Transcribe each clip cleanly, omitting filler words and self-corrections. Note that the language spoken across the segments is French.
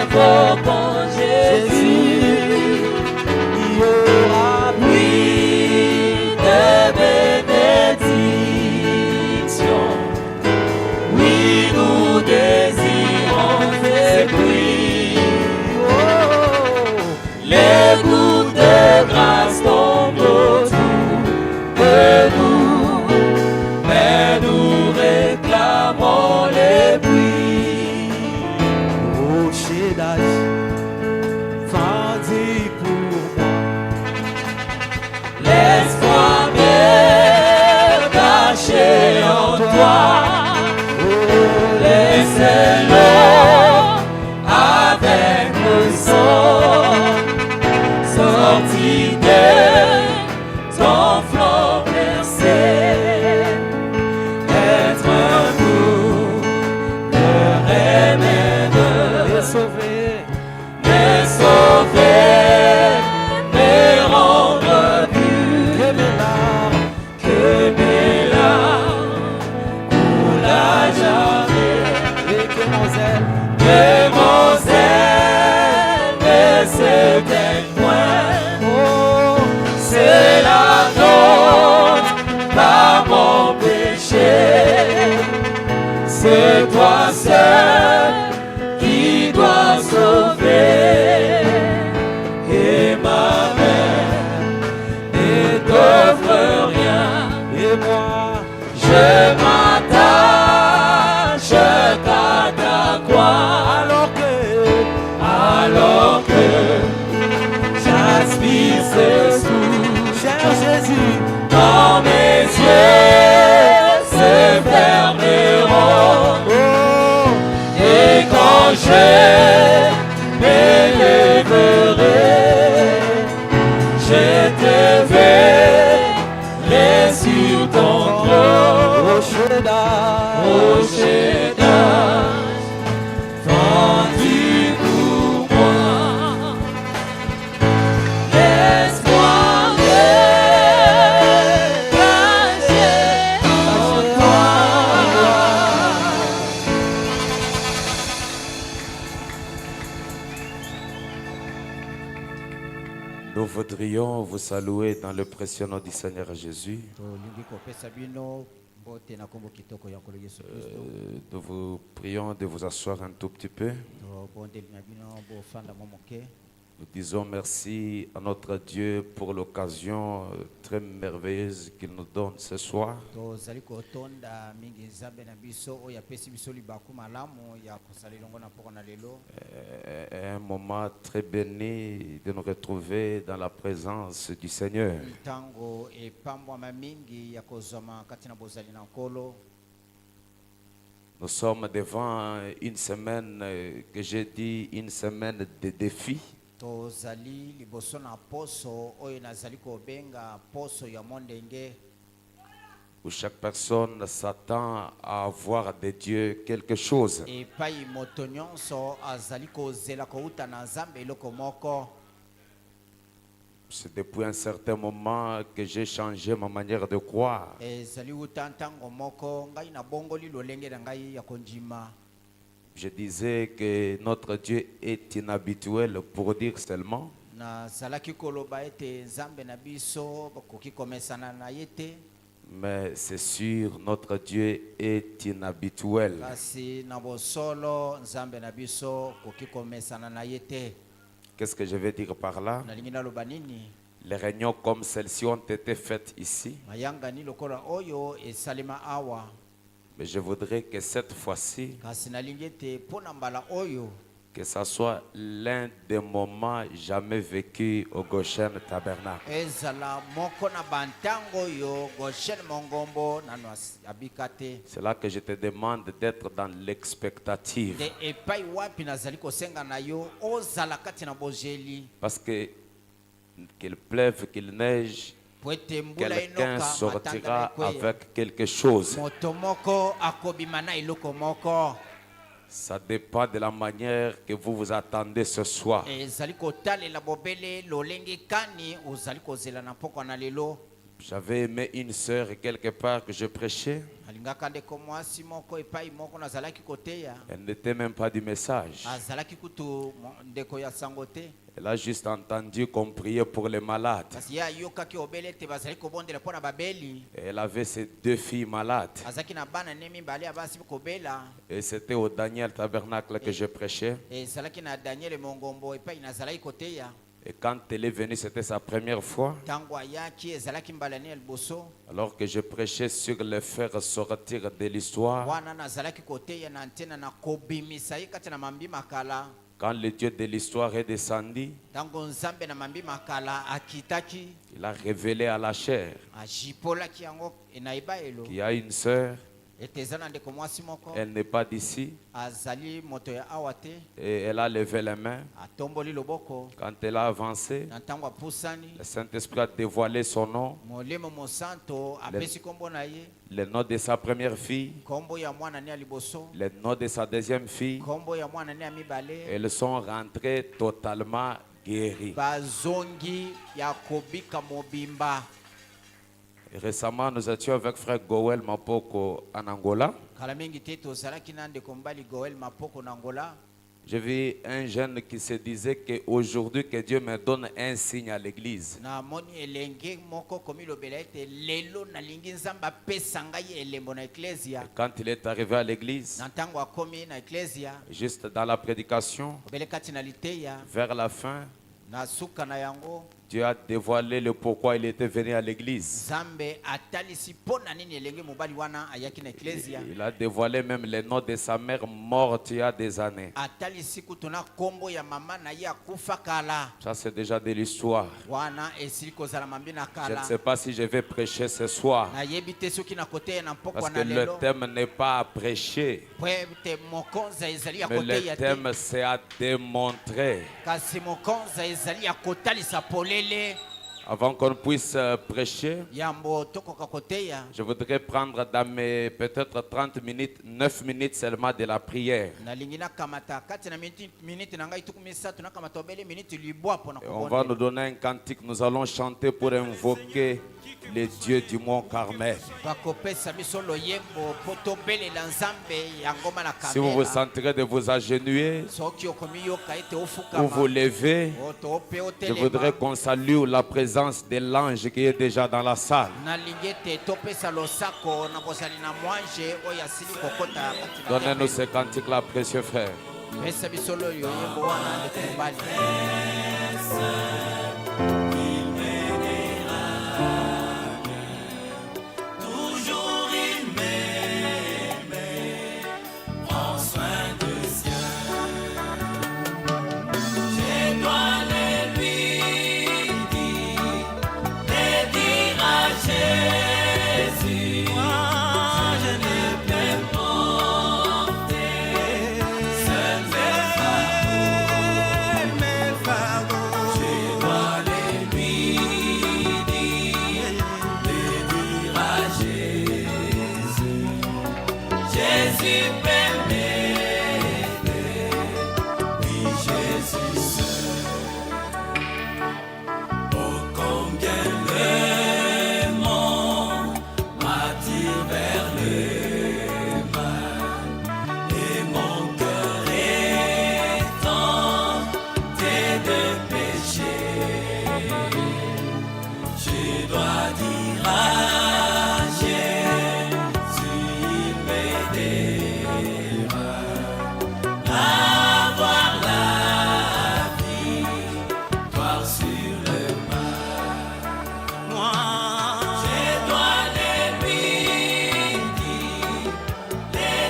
invoquons Jésus, il y aura pluie de bénédictions. Oui, nous désirons ces pluies. Les gouttes de grâce tombent autour de nous, mais nous réclamons les pluies. Oh Shaddai, vendez pour moi. Laisse-moi me cacher en toi. Laisse-le avec le sang sorti de ton flanc percé. Être un nous, le remède, Et sauver, me sauver, me rendre pur. que mes larmes, Que mes larmes coulent à jamais, et que mon zèle, que mon zèle ne s'éteigne point. oh, C'est la honte par mon péché. C'est toi seul qui dois sauver. Et ma main ne t'offre rien. et moi, Je m'attache à ta croix, alors que j'aspire ce sous. cher Jésus, Quand mes yeux se fermeront oh, et quand je m'élèverai, je te verrai sur ton trône. oh Shaddai, Oh Shaddai, vendu pour moi, laisse-moi me cacher en toi. Nous voudrions vous saluer dans le précieux nom du Seigneur Jésus. tolingi kopesa bino mbote na kombo kitoko ya nkolo yesu kristo Nous vous prions de vous asseoir un tout petit peu. tobondeli na bino bofanda mwa moke. Nous disons merci à notre Dieu pour l'occasion très merveilleuse qu'il nous donne ce soir. tozali kotonda mingi nzambe na biso oyo apesi biso libaku malamu ya kosala elongo na mpoko na lelo. Un moment très béni de nous retrouver dans la présence du Seigneur. ntango epambwama mingi ya kozwama kati na bozali na nkolo. Nous sommes devant une semaine que j'ai dit une semaine de défis. tozali liboso na poso oyo nazali kobenga poso ya mondenge, Où chaque personne s'attend à avoir de Dieu quelque chose. epai moto nyonso azali kozela kouta na nzambe eloko moko. C'est depuis un certain moment que j'ai changé ma manière de croire. ezali uta ntango moko ngai nabongoli lolenge na ngai ya kondima. Je disais que notre Dieu est inhabituel pour dire seulement. nazalaki koloba ete nzambe na biso bakoki komesana na ye te, Mais c'est sûr, notre Dieu est inhabituel. kasi na bosolo nzambe na biso koki komesana na ye te. Qu'est-ce que je veux dire par là? nalingi naloba nini? Les réunions comme celle-ci ont été faites ici. mayangani lokola oyo esalema awa, Mais je voudrais que cette fois-ci, kasi nalingi ete mpo na mbala oyo que ça soit l'un des moments jamais vécus au Goshen Tabernacle. ezala moko na bantango oyo Goshen Mongombo nano abika te. C'est là que je te demande d'être dans l'expectative. de epai wapi nazali kosenga na yo ozala kati na bozeli. Parce que qu'il pleuve, qu'il neige, po ete mbula quelqu'un enoka sortira matanga ekweya, avec quelque chose. moto moko akobima na eloko moko. Ça dépend de la manière que vous vous attendez ce soir. ezali kotalela bobele lolenge kani ozali kozela na poko na lelo. J'avais aimé une sœur quelque part que je prêchais. alingaka ndeko mwasi moko epai moko nazalaki koteya Elle n'était même pas du message. azalaki kutu ndeko ya sango te Elle a juste entendu qu'on priait pour les malades. kasi ye ayokaki obele ete bazali kobondela mpo na babeli Et elle avait ses 2 filles malades. azalaki na bana ne mibale abasi kobela Et c'était au Daniel Tabernacle que je prêchais. ezalaki na daniele mongombo epai nazalaki koteya Et quand elle est venue, c'était sa première fois. ntango ayaki ezalaki mbalani ya liboso Alors que je prêchais sur le faire sortir de l'histoire. wana nazalaki koteya na ntena na kobimisa ye kati na mambi makala Quand le Dieu de l'histoire est descendu, ntango nzambe na mambi makala akitaki il a révélé à la chair ajipolaki yango na ebayelo qu'il y a une sœur, ete eza na ndeko mwasi moko elle n'est pas d'ici. azali moto ya awa te Et elle a levé les mains. atomboli loboko Quand elle a avancé, na ntango apusani le Saint-Esprit a dévoilé son nom, molimo mosanto apesi nkombo na ye le nom de sa première fille, nkombo ya mwana ne ya liboso le nom de sa deuxième fille. nkombo ya mwana ne ya mibale Elles sont rentrées totalement guéries. bazongi ya kobika mobimba. Et récemment, nous étions avec frère Goël Mapoko en Angola. kala mingi te tozalaki na ndeko mbali goel mapoko na Angola. J'ai vu un jeune qui se disait qu'aujourd'hui que Dieu me donne un signe à l'église. na moni elenge moko komi lobela ete lelo nalingi nzambe apesa ngai elembo na eklesia. Quand il est arrivé à l'église, na ntango akomi na eklesia juste dans la prédication, obele kati na liteya vers la fin, na suka na yango Dieu a dévoilé le pourquoi il était venu à l'église. nzambe atalisi mpo na nini elenge mobali wana ayaki na eklesia. Il a dévoilé même le nom de sa mère morte il y a des années. atalisi kutu na nkombo ya mama na ye akufa kala Ça, c'est déjà de l'histoire. wana esili kozala mambi na Je ne kala. sais pas si je vais prêcher ce soir. nayebi te soki nakoteya na Parce mpokwa que na le lelo thème n'est pas à prêcher, po ete mokonza ezali ya mais le koteya te thème c'est à démontrer. kasi mokonza ezali ya kotalisa polele. Avant qu'on puisse prêcher, yambo tokoka koteya je voudrais prendre dans mes peut-être 30 minutes, 9 minutes seulement de la prière. nalingi nakamata kati na miniti na ngai tuku misatu nakamata obele miniti libwa mpo na Et on va nous kobondela. donner un cantique, nous allons chanter pour invoquer les dieux du mont Carmel. bakopesa biso loyembo mpo tobelela nzambe ya ngoma na Si vous vous kamela. sentirez de vous agenouiller soki okomi yoka ete ou vous ofukama lever, oto ope je voudrais otelema qu'on salue la présence de l'ange qui est déjà dans la salle. nalingi ete topesa losako na bozali na mwanje oyo asili kokota kati na Donnez-nous tempelo. ce cantique-là, précieux frère. pesa biso loyembo wana ndeko mobali. Toujours il m'aimait, prends soin de sien. Je dois le lui dire à Jésus. Moi, je ne peux porter seul mes fardeaux. Je dois le lui dire à Jésus. Jésus peut m'aider, oui Jésus seul. Oh combien le monde m'attire vers le mal, et mon cœur est tenté de pécher. Je dois dire à Jésus, il m'aidera à avoir la victoire sur le mal. Moi, je dois le lui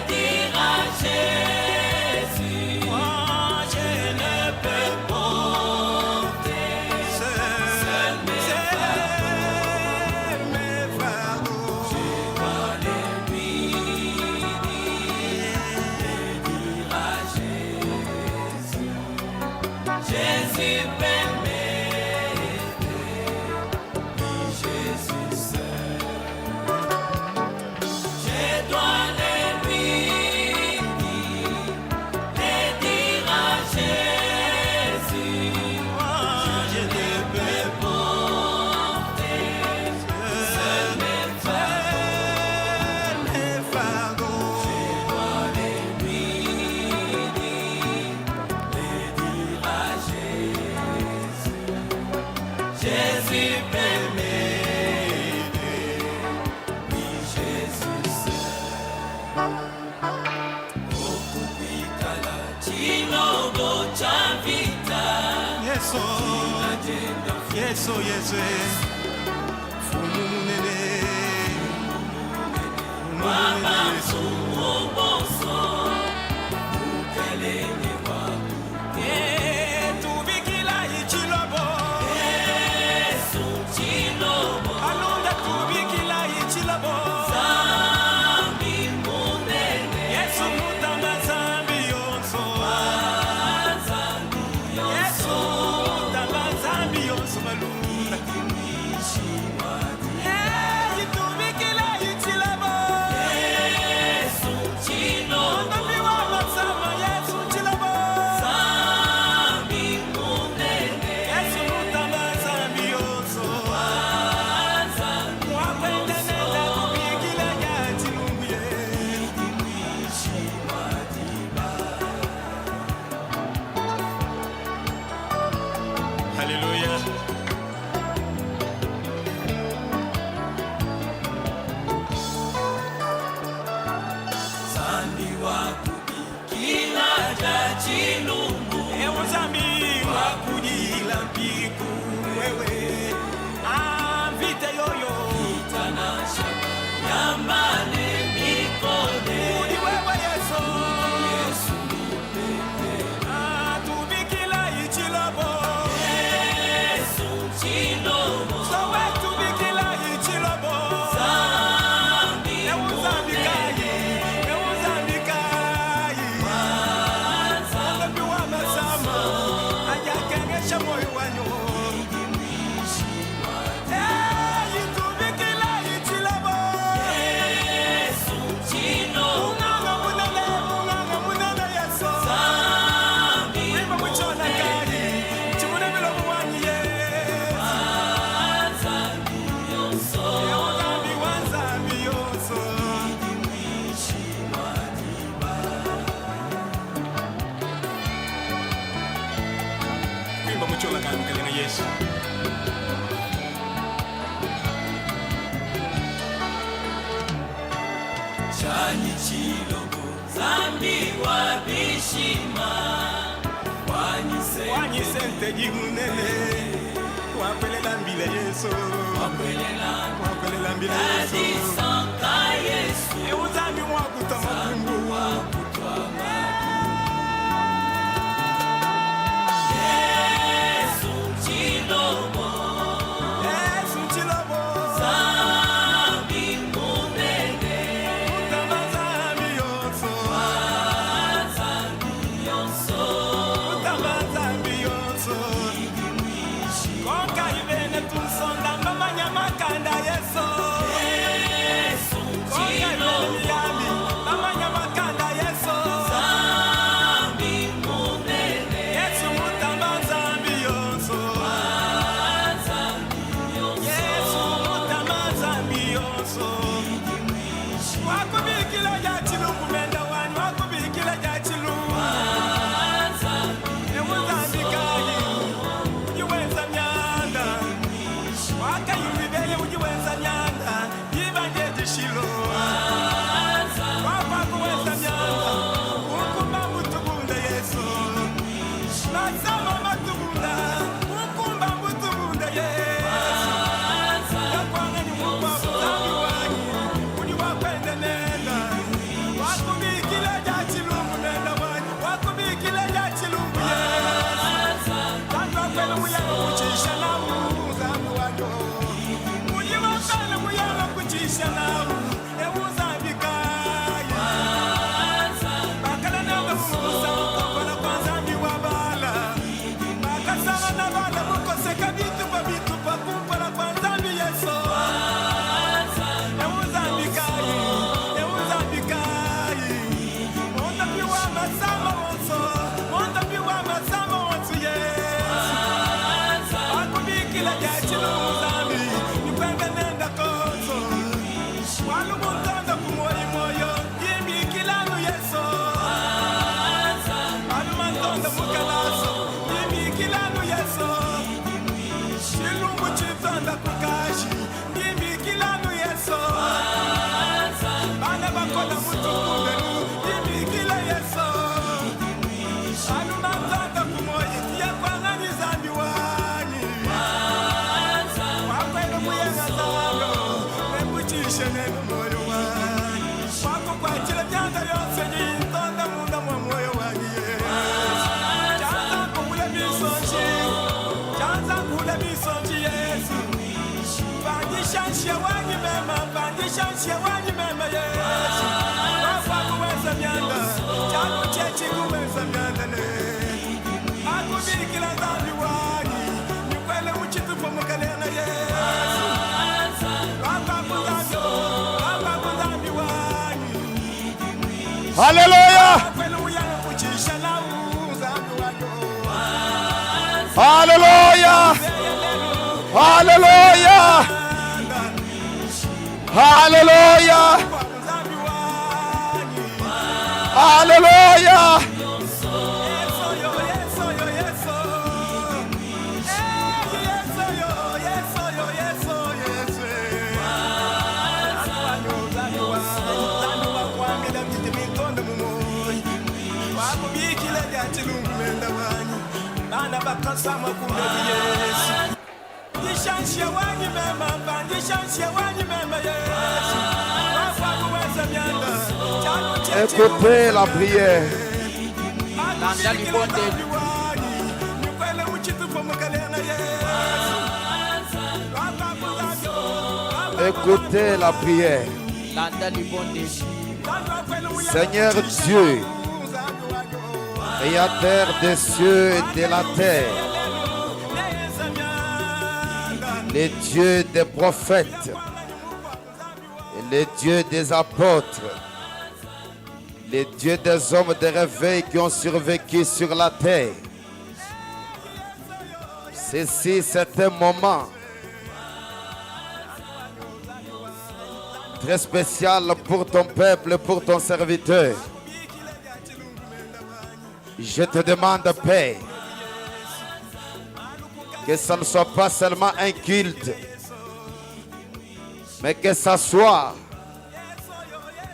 dire à Jésus. Moi, je ne peux porter seul mes fardeaux. Je dois le lui dire à Jésus. Jésus peut m'aider, oui Jésus seul. Je dois le lui dire à Jésus. Moi, je ne peux porter Yeso Fumu munene Mama sumu bonso Ukelele wako Tubikila ichilobo Yesu chilobo Alunda tubikila ichilobo Zambi munene Yesu mutama zambi yonso Yesu mutama zambi yonso malunga Chani chilogo zambi wabishima Wanyisente jimunene Wapelela mbile Yesu Wapelela mbile Yesu Adisanka Yesu Euzambi mwakuta makungu Yesu chilogo Yesu chilogo Zambi munene Zambi yonso Zambi yonso Konka ibene tunsonda mama nyamakanda Yesu Konka ibene miyami mama nyamakanda Yesu Zambi munene Yesu mutamba zambi yonso Yesu mutamba zambi yonso Wakubikila ya chilungu menda wani Wakubikila ya chilungu Ewuzambikayi Ujiwenza myanda Wakayulibele ujiwenza myanda Yibanje jishilo Wapakuwenza myanda Ukumba mutubunda Yesu Nasama matubunda Ukumba mutubunda Yesu Yakwanga ni mukwa muzambi wanyi Uni wakwende nenda Wakubikila ya chilungu nenda wanyi Wakubikila ya chilungu Yesu Wakwende muyanga kuchisha na muzambi wanyo Uni wakwende muyanga kuchisha na Ewuzambikayi Bakala nanga mumusa Kokola kwa zambi wabala Bakasana na bala mukoseka bitupa bitupa Kumpala kwa zambi Yesu Ewuzambikayi Ewuzambikayi Monda piwa masama wonso Monda piwa masama wonso Yesu Wakubikila ya chilungu zambi Nikwende nenda koso Walu muntanda kumoyi moyo Yimikilanu Yesu Walu mantonda mukalaso Yimikilanu Yesu Chilungu chita Alléluia. Alléluia. Alléluia. Alléluia. Alléluia. Écoutez la prière. Landa libonde. Écoutez la prière. Landa libonde. Seigneur Dieu, Créateur des cieux et de la terre, le Dieu des prophètes et le Dieu des apôtres, le Dieu des hommes de réveil qui ont survécu sur la terre. Ceci, c'est un moment très spécial pour ton peuple, pour ton serviteur. Je te demande, Père, que ça ne soit pas seulement un culte, mais que ça soit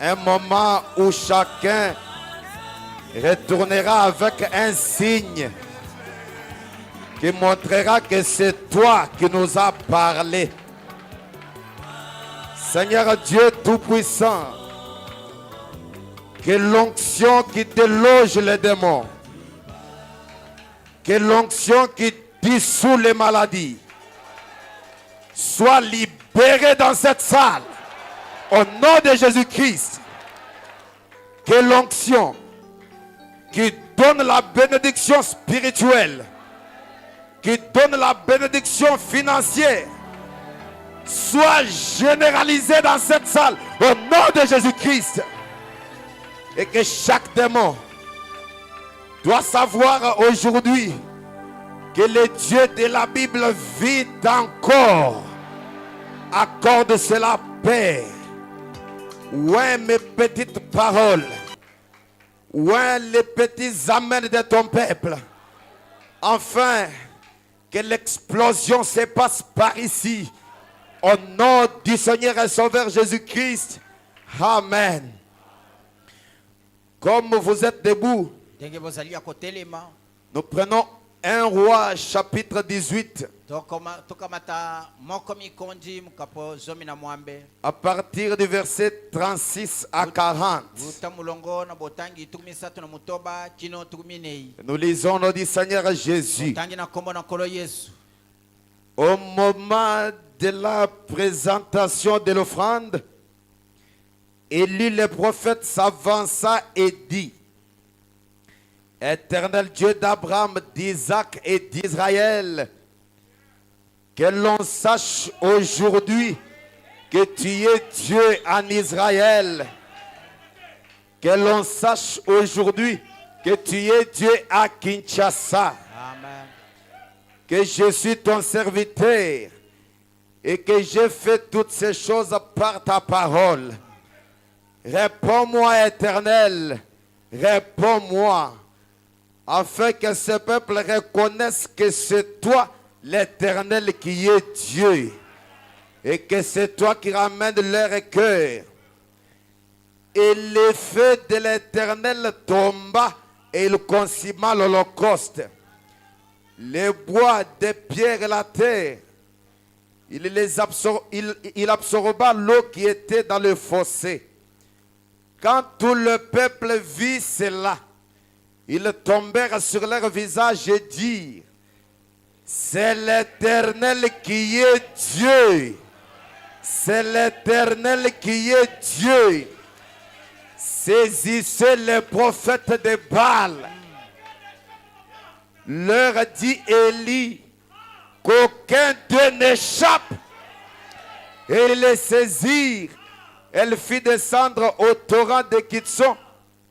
un moment où chacun retournera avec un signe qui montrera que c'est toi qui nous as parlé. Seigneur Dieu Tout-Puissant, que l'onction qui déloge les démons, que l'onction qui dissout les maladies, soit libérée dans cette salle. Au nom de Jésus-Christ, que l'onction qui donne la bénédiction spirituelle, qui donne la bénédiction financière, soit généralisée dans cette salle. Au nom de Jésus-Christ. Et que chaque démon doit savoir aujourd'hui que le Dieu de la Bible vit encore. Accorde cela, Père. Ouais, mes petites paroles. Ouais, les petits amens de ton peuple. Enfin, que l'explosion se passe par ici. Au nom du Seigneur et Sauveur Jésus-Christ. Amen. Comme vous êtes debout, nous prenons 1 Roi chapitre 18. À partir du verset 36 à 40. Nous lisons le dit Seigneur Jésus. Au moment de la présentation de l'offrande, Élie le prophète s'avança et dit: Éternel Dieu d'Abraham, d'Isaac et d'Israël, que l'on sache aujourd'hui que tu es Dieu en Israël. Que l'on sache aujourd'hui que tu es Dieu à Kinshasa. Amen. Que je suis ton serviteur et que j'ai fait toutes ces choses par ta parole. Réponds-moi, Éternel, réponds-moi, afin que ce peuple reconnaisse que c'est toi, l'Éternel, qui est Dieu, et que c'est toi qui ramènes leur cœur. Et l'effet de l'Éternel tomba et il consuma l'holocauste. Les bois, des pierres et la terre, il absorba l'eau qui était dans le fossé. Quand tout le peuple vit cela, ils tombèrent sur leur visage et dirent: c'est l'Éternel qui est Dieu. C'est l'Éternel qui est Dieu. Saisissez les prophètes de Baal. Leur dit Élie qu'aucun d'eux n'échappe. Et ils les saisirent. Elle fit descendre au torrent de Kitson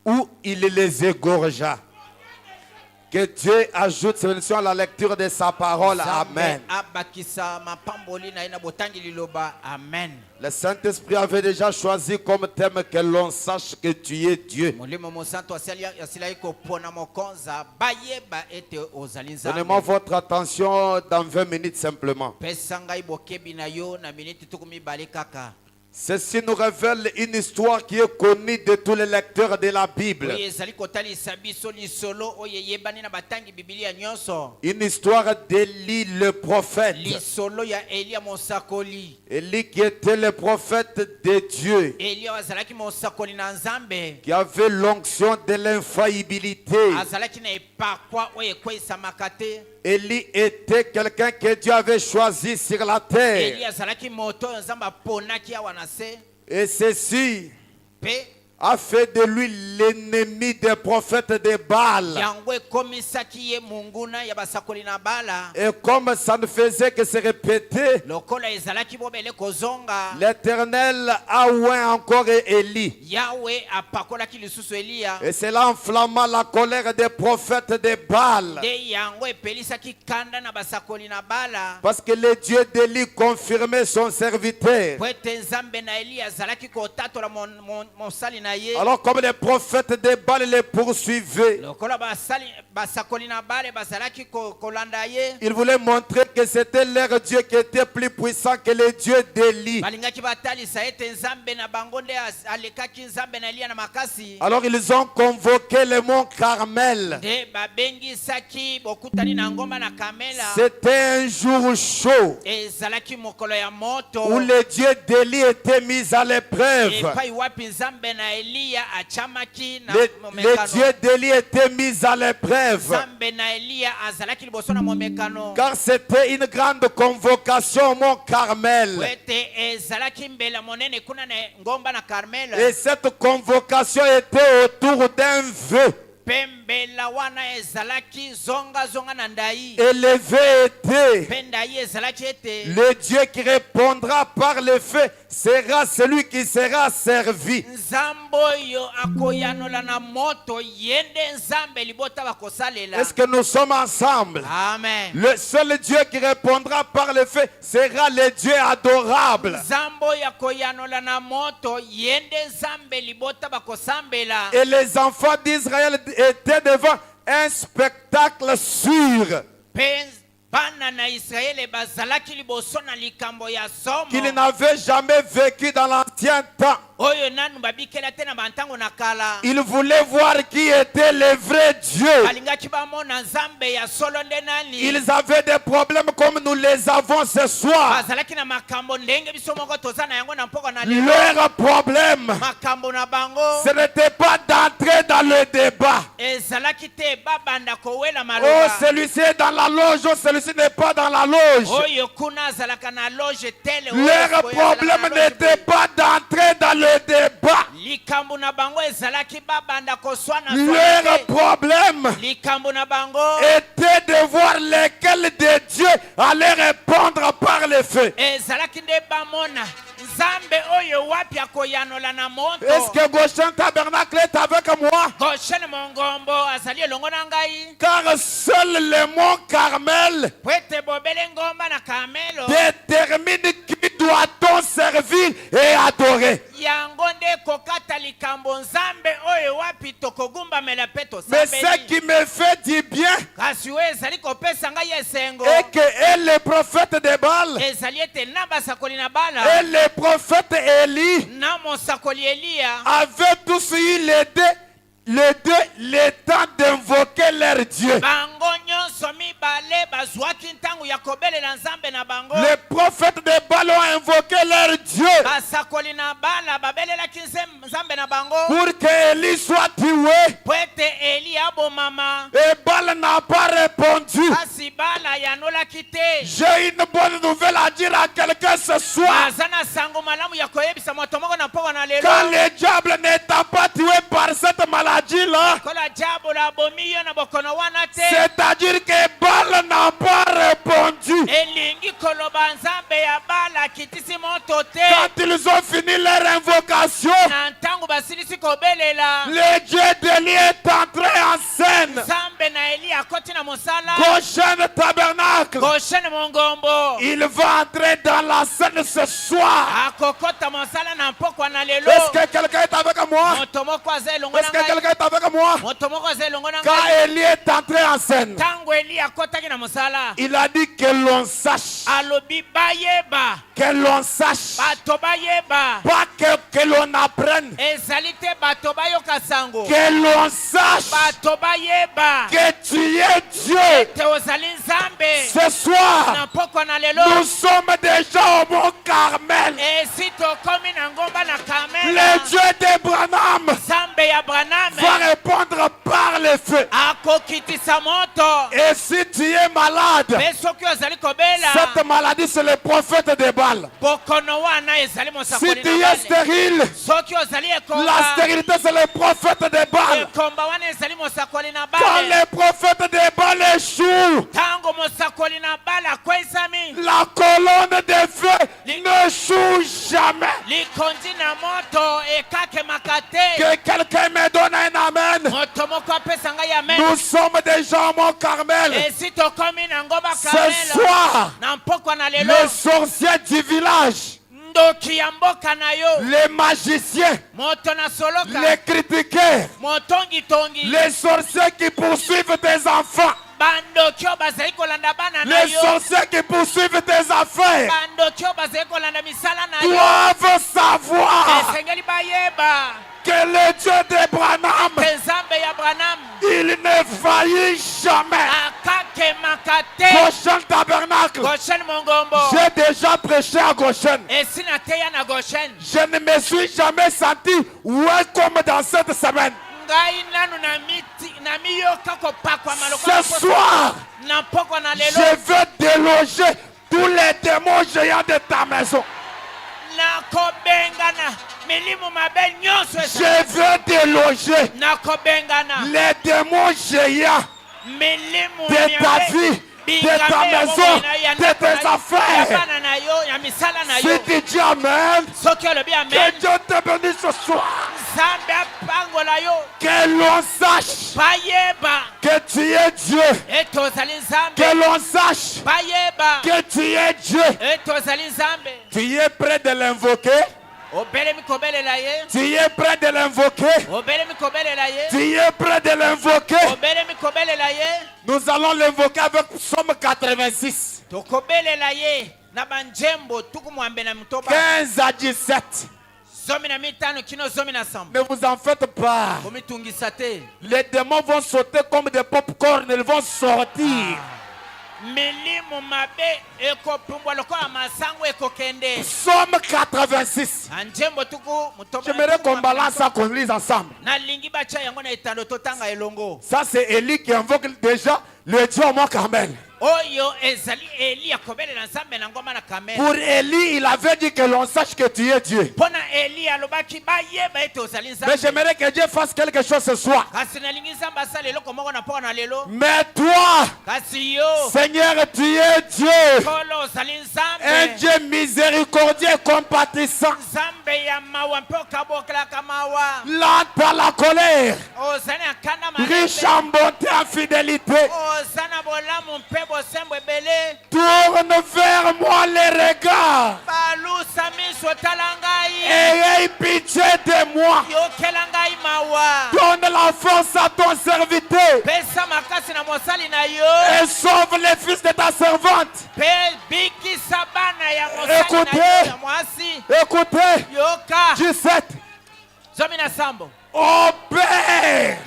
où il les égorgea. Que Dieu ajoute ses bénédictions à la lecture de sa parole. Amen. abakisa mapamboli na ye na botangi liloba. Amen. Le Saint-Esprit avait déjà choisi comme thème que l'on sache que tu es Dieu. Molimo mosanto asilai kopona mokonza bayeba ete ozali nzambe. Donnez-moi votre attention dans 20 minutes simplement. Pesa ngai bokebi na yo na minute tukumi bale kaka. Ceci nous révèle une histoire qui est connue de tous les lecteurs de la Bible. Oye ezali kotalisa biso lisolo oye yebani na batangi Biblia nyonso. Une histoire d'Élie le prophète. Lisolo ya Elia mosakoli. Élie qui était le prophète de Dieu, Elia azalaki mosakoli na nzambe. qui avait l'onction de l'infaillibilité. Azalaki na epakwa oye kwesa makate. Élie était quelqu'un que Dieu avait choisi sur la terre. Elia azalaki moto nzambe aponaki awa na se. Et ceci Pe a fait de lui l'ennemi des prophètes de Baal. yango ekomisaki ye munguna ya basakoli na bala. Et comme ça ne faisait que se répéter, Lokola ezalaki bobele kozonga. l'Éternel a oint encore Élie. Yahweh apakolaki lisusu Elia. Et cela enflamma la colère des prophètes de Baal. Nde yango epelisaki kanda na basakoli na bala. Parce que le Dieu d'Élie confirmait son serviteur. Po ete nzambe na Elia azalaki kotatola mosali na ye. Alors comme les prophètes de Baal les poursuivaient, Lokola basakoli na bala bazalaki kolanda ye. ils voulaient montrer que c'était leur Dieu qui était plus puissant que le Dieu d'Élie. Balingaki batalisa ete nzambe na bango nde alekaki nzambe na Elia na makasi. Alors ils ont convoqué le mont Carmel. Nde babengisaki bokutani na ngomba na Kamela. C'était un jour chaud Ezalaki mokolo ya moto. où le Dieu d'Élie était mis à l'épreuve. Epai wapi nzambe na Elia achamaki na Le momekano. Dieu d'Élie était mis à l'épreuve. Nzambe na Elia azalaki liboso na momekano. Car c'était une grande convocation au mont Carmel. Wete ezalaki mbela monene kuna na ngomba na Carmel. Et cette convocation était autour d'un vœu. Pembela wana ezalaki zonga na ndai. Et le vœu était: Pendai ezalaki ete le Dieu qui répondra par le feu sera celui qui sera servi. nzambo yo akoyanola na moto yende nzambe libota bakosalela. Est-ce que nous sommes ensemble? Amen. Le seul Dieu qui répondra par le feu sera le Dieu adorable. Nzambo ya koyanola na moto yende nzambe libota bakosambela. Et les enfants d'Israël étaient devant un spectacle sûr Bana na Israeli bazalaki liboso na likambo ya somo. qu'ils n'avaient jamais vécu dans l'ancien temps. Oyo nanu babikela tena bantango na kala. Ils voulaient voir qui était le vrai Dieu. Balingaki bamona nzambe ya solo nde nani. Ils avaient des problèmes comme nous les avons ce soir. Bazalaki na makambo ndenge biso moko toza na yango na mpoko na lelo. Leur problème, Makambo na bango ce n'était pas d'entrer dans le débat. ezalaki te babanda kowela Oh, maloba. celui-ci est dans la loge, oh, celui-ci n'est pas dans la loge. Oyo kuna azalaka na loge tele. Leur problème n'était pas d'entrer dans le débat. Likambo na bango ezalaki babanda koswana. Leur problème Likambo na bango était de voir lequel de Dieu allait répondre par le feu. ezalaki nde bamona nzambe oyo wapi akoyanola na moto. Est-ce que Goshen Tabernacle est avec moi? Goshen mongombo azali elongo na ngai. Car seul le mont Carmel Pwete bobele ngomba na Kamelo. détermine qui doit-on servir et adorer. Yango nde kokata likambo nzambe oyo wapi tokogumba mela peto Mais sambe. ce qui me fait du bien Kasi we ezali kopesa ngai esengo. est que elle, le prophète de Baal, Ezali ete na basakoli na bala. et le prophète Élie Na mosakoli Elia. avaient tous eu le temps d'invoquer leur Dieu. Bango nyonso mibale bazwaki ntango ya kobelela nzambe na bango. Les prophètes de Baal ont invoqué leur Dieu Basakoli na bala babelelaki nzambe na bango. pour que Élie soit tué. Pwete Eli abomama. Et Baal n'a pas répondu. Kasi bala yanolaki te. J'ai une bonne nouvelle à dire à quelqu'un ce soir. Azana sango malamu ya koyebisa moto moko na poko na lelo. Quand le diable ne t'a pas tué par cette maladie-là, Kola diabo la bomi yo na bokono wana te. c'est-à-dire que Baal n'a pas répondu. Elingi koloba nzambe ya bala kitisi moto te. Quand ils ont fini leur invocation, Na ntango basilisi kobelela. le Dieu Élie est entré en scène. Nzambe na Eli akoti na mosala. Goshen tabernacle. Goshen mongombo. Il va entrer dans la scène ce soir. Akokota mosala na mpokwa na lelo. Est-ce que quelqu'un est avec moi? Moto moko aza elongo Est-ce na que ngai. quelqu'un est avec moi? Moto moko aza elongo na Quand ngai. Élie est entré en scène, Tango Eli akotaki na mosala. il a dit que l'on sache. Alobi bayeba. Que l'on sache. Bato bayeba. Pas que l'on apprenne. Ezali te bato bayoka sango. Que l'on sache Bato bayeba. que tu es Dieu. Te ozali Nzambe. Ce soir, Na mpokwa na lelo. nous sommes déjà au Mont Carmel. Esi tokomi na ngomba na Karmela. Le Dieu d'Abraham Nzambe ya Branham. va répondre par le feu. Akokitisa moto. Et si tu es malade, Pe soki ozali kobela. cette maladie c'est le prophète de Baal. Bokono wana ezali Si mosakoli tu na es Bale. stérile, Soki ozali la ekomba. stérilité c'est le prophète de Baal. Ekomba wana ezali mosakoli na Quand Bale. le prophète de Baal échoue, Tango mosakoli na Bale akwezami. la colonne de feu n'échoue jamais. Likondi na moto ekake makate. Que quelqu'un me donne un amen. Moto moko apesa ngai amen. Nous sommes déjà au Mont Carmel. Esi tokomi na ngomba Ce Karmela. soir, Na mpokwa na lelo. les sorciers du village, Ndoki ya mboka na yo. les magiciens, Moto na soloka. les critiqueurs, Motongi tongi. les sorciers qui poursuivent tes enfants, Bandokyo bazali kolanda bana na les yo. sorciers qui poursuivent tes affaires, Bandokyo bazali kolanda misala na yo. doivent savoir Esengeli bayeba. que le Dieu d'Abraham, Te Nzambe ya Branham. il ne faillit jamais. Akake makate. Goshen tabernacle, Goshen mongombo. j'ai déjà prêché à Goshen. Esi na teya na Goshen. Je ne me suis jamais senti welcome dans cette semaine. Ngai nanu na miyoka kopakwa maloko. Ce soir, Na mpokwa na lelo. je veux déloger tous les démons géants de ta maison. Na kobengana. Milimu mabe nyonso esa. Je veux déloger Na kobengana. les démons géants Milimu de ta vie, de ta maison, de tes affaires. Si tu dis Amen, Soki olobi que amen. Dieu te bénisse ce soir. Nzambe apangola yo. Que l'on sache Bayeba. que tu es Dieu. Ete ozali Nzambe. Que l'on sache Bayeba. que tu es Dieu. Ete ozali Nzambe. Tu es prêt de l'invoquer? Obelemi kobelela ye. Tu es prêt de l'invoquer? Obelemi kobelela ye. Tu es prêt de l'invoquer? Obelemi kobelela ye. Nous allons l'invoquer avec Psaume 86, Tokobelela ye. Na banjembo tuku mwambe na mtoba. 15 à 17. Zomi na mitano kino zomi na samba. Ne vous en faites pas. Komitungisa te. Les démons vont sauter comme des pop-corn. Ils vont sortir. Milimu mabe ekopumbwa lokola masango ekokende. Psaume 86. Anjembo tuku mutoba. J'aimerais qu'on balance ça, qu'on lise ensemble. Na lingi bacha yango na etando totanga elongo. Ça, c'est Élie qui invoque déjà le Dieu au Mont Carmel. Oyo ezali Eli akobelela Nzambe na ngoma na Karmela. Pour Élie, il avait dit que l'on sache que tu es Dieu. Pona Eli alobaki bayeba ete ozali Mais Nzambe. j'aimerais que Dieu fasse quelque chose ce soir. Kasi nalingi Nzambe asala eloko moko na mpona na lelo. Mais toi, Kasi yo Seigneur, tu es Dieu. kolo ozali Un Nzambe. Dieu miséricordieux et compatissant. Nzambe ya mawa mpe okabokelaka mawa. Lent par la colère. Ozali na kanda Riche malembe. en bonté et en fidélité. Oza na bolamu mpe bosembo ebele. Tourne vers moi les regards. Balusa miso tala ngai. Et aie pitié de moi. Yokela ngai mawa. Donne la force à ton serviteur. Pesa makasi na mosali na yo. Et sauve les fils de ta servante. Pe bikisa bana ya mosali Écoutez. na yo ya mwasi. Écoutez, Yoka. 17. Zomi na sambo. Ô Père,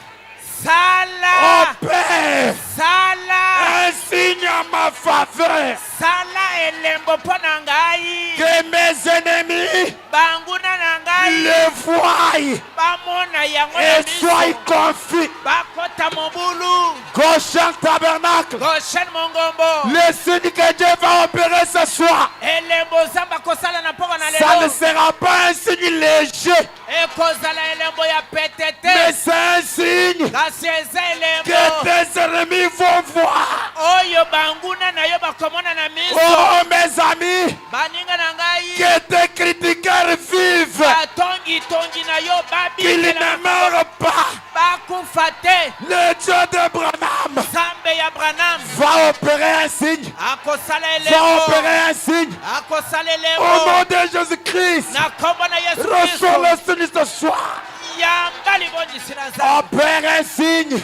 Sala. ô Père, Sala. un signe à ma faveur. Sala elembo mpo na ngai. Que mes ennemis Banguna na ngai. le voient Bamona yango na et miso. soient confus. Bakota mobulu. Goshen tabernacle. Goshen mongombo. Le signe que Dieu va opérer ce soir, Elembo zamba kosala na mpoko na ça ne lelo. sera pas un signe léger, Ekozala elembo ya mais petete. c'est un signe Kasi eza que elembo. tes ennemis vont voir. Oyo banguna na yo bakomona na miso. Oh mes amis, Baninga na ngai. que tes critiqueurs vivent, Batongi tongi na yo qu'ils babikela. ne meurent pas. Bakufa akufa te. Le Dieu d'Abraham Nzambe ya Branham va opérer un signe. akosala Va elembo. opérer un signe. Akosala Au nom elembo. de Jésus-Christ. Na kombo na Yesu Reçois le Kristo. signe ce soir. Yamba libondisi na Nzambe. Opère un signe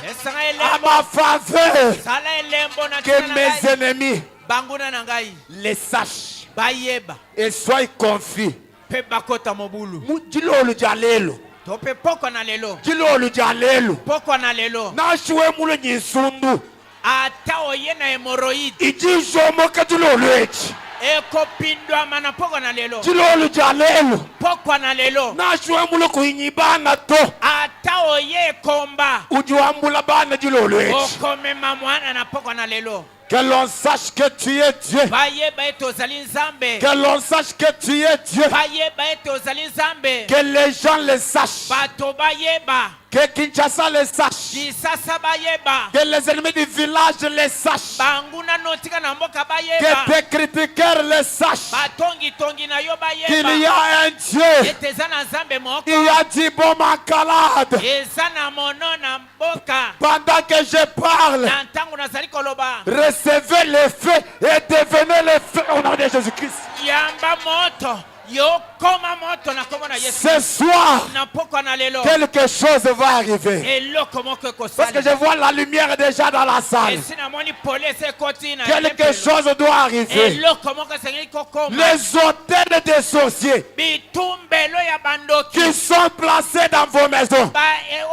Esanga à elembo. ma faveur. Sala elembo na Que tina na mes ngai. ennemis Banguna na ngai. les sachent Bayeba. et soient confus. Pe bakota mobulu. Dilolo jalelo. To pe poko na lelo. Dilolo jalelo. Poko na lelo. Na shwe mulo nyisundu. Ata oye na hemorrhoid. Iji jomo ka dilolo echi. Eko pindwa mana poko na lelo. Dilolo jalelo. Poko na lelo. Na shwe mulo kuinyibana to. Ata oye komba. Ujuambula bana dilolo echi. Okomema mwana na poko na lelo. Que l'on sache que tu es Dieu. Bayeba eto ozali Nzambe. Que l'on sache que tu es Dieu. Bayeba eto ozali Nzambe. Que les gens le sachent. Bato bayeba. Que Kinshasa le sache. Kisasa bayeba. Que les ennemis du village le sachent. Banguna notika na mboka Que bayeba. tes critiqueurs le sachent. Batongi tongi na yo Qu'il y bayeba. a un Dieu. Ete eza na Nzambe moko. Il y a du bon macalade. Eza na mono na mboka. Pendant que je parle, Na ntango nazali koloba. recevez les faits et devenez les faits au nom de Jésus-Christ. Yamba moto. Yo koma moto na kombo na Yesu. Ce soir, Na poko na lelo. quelque chose va arriver. Eloko moko Parce que ekosala. je vois la lumière déjà dans la salle. Esi namoni polisi ekoti na Quelque tempelo. chose doit arriver. Eloko moko esengeli kokoma. Les hôtels des sorciers Bitumbelo ya bandoki. qui sont placés dans vos maisons,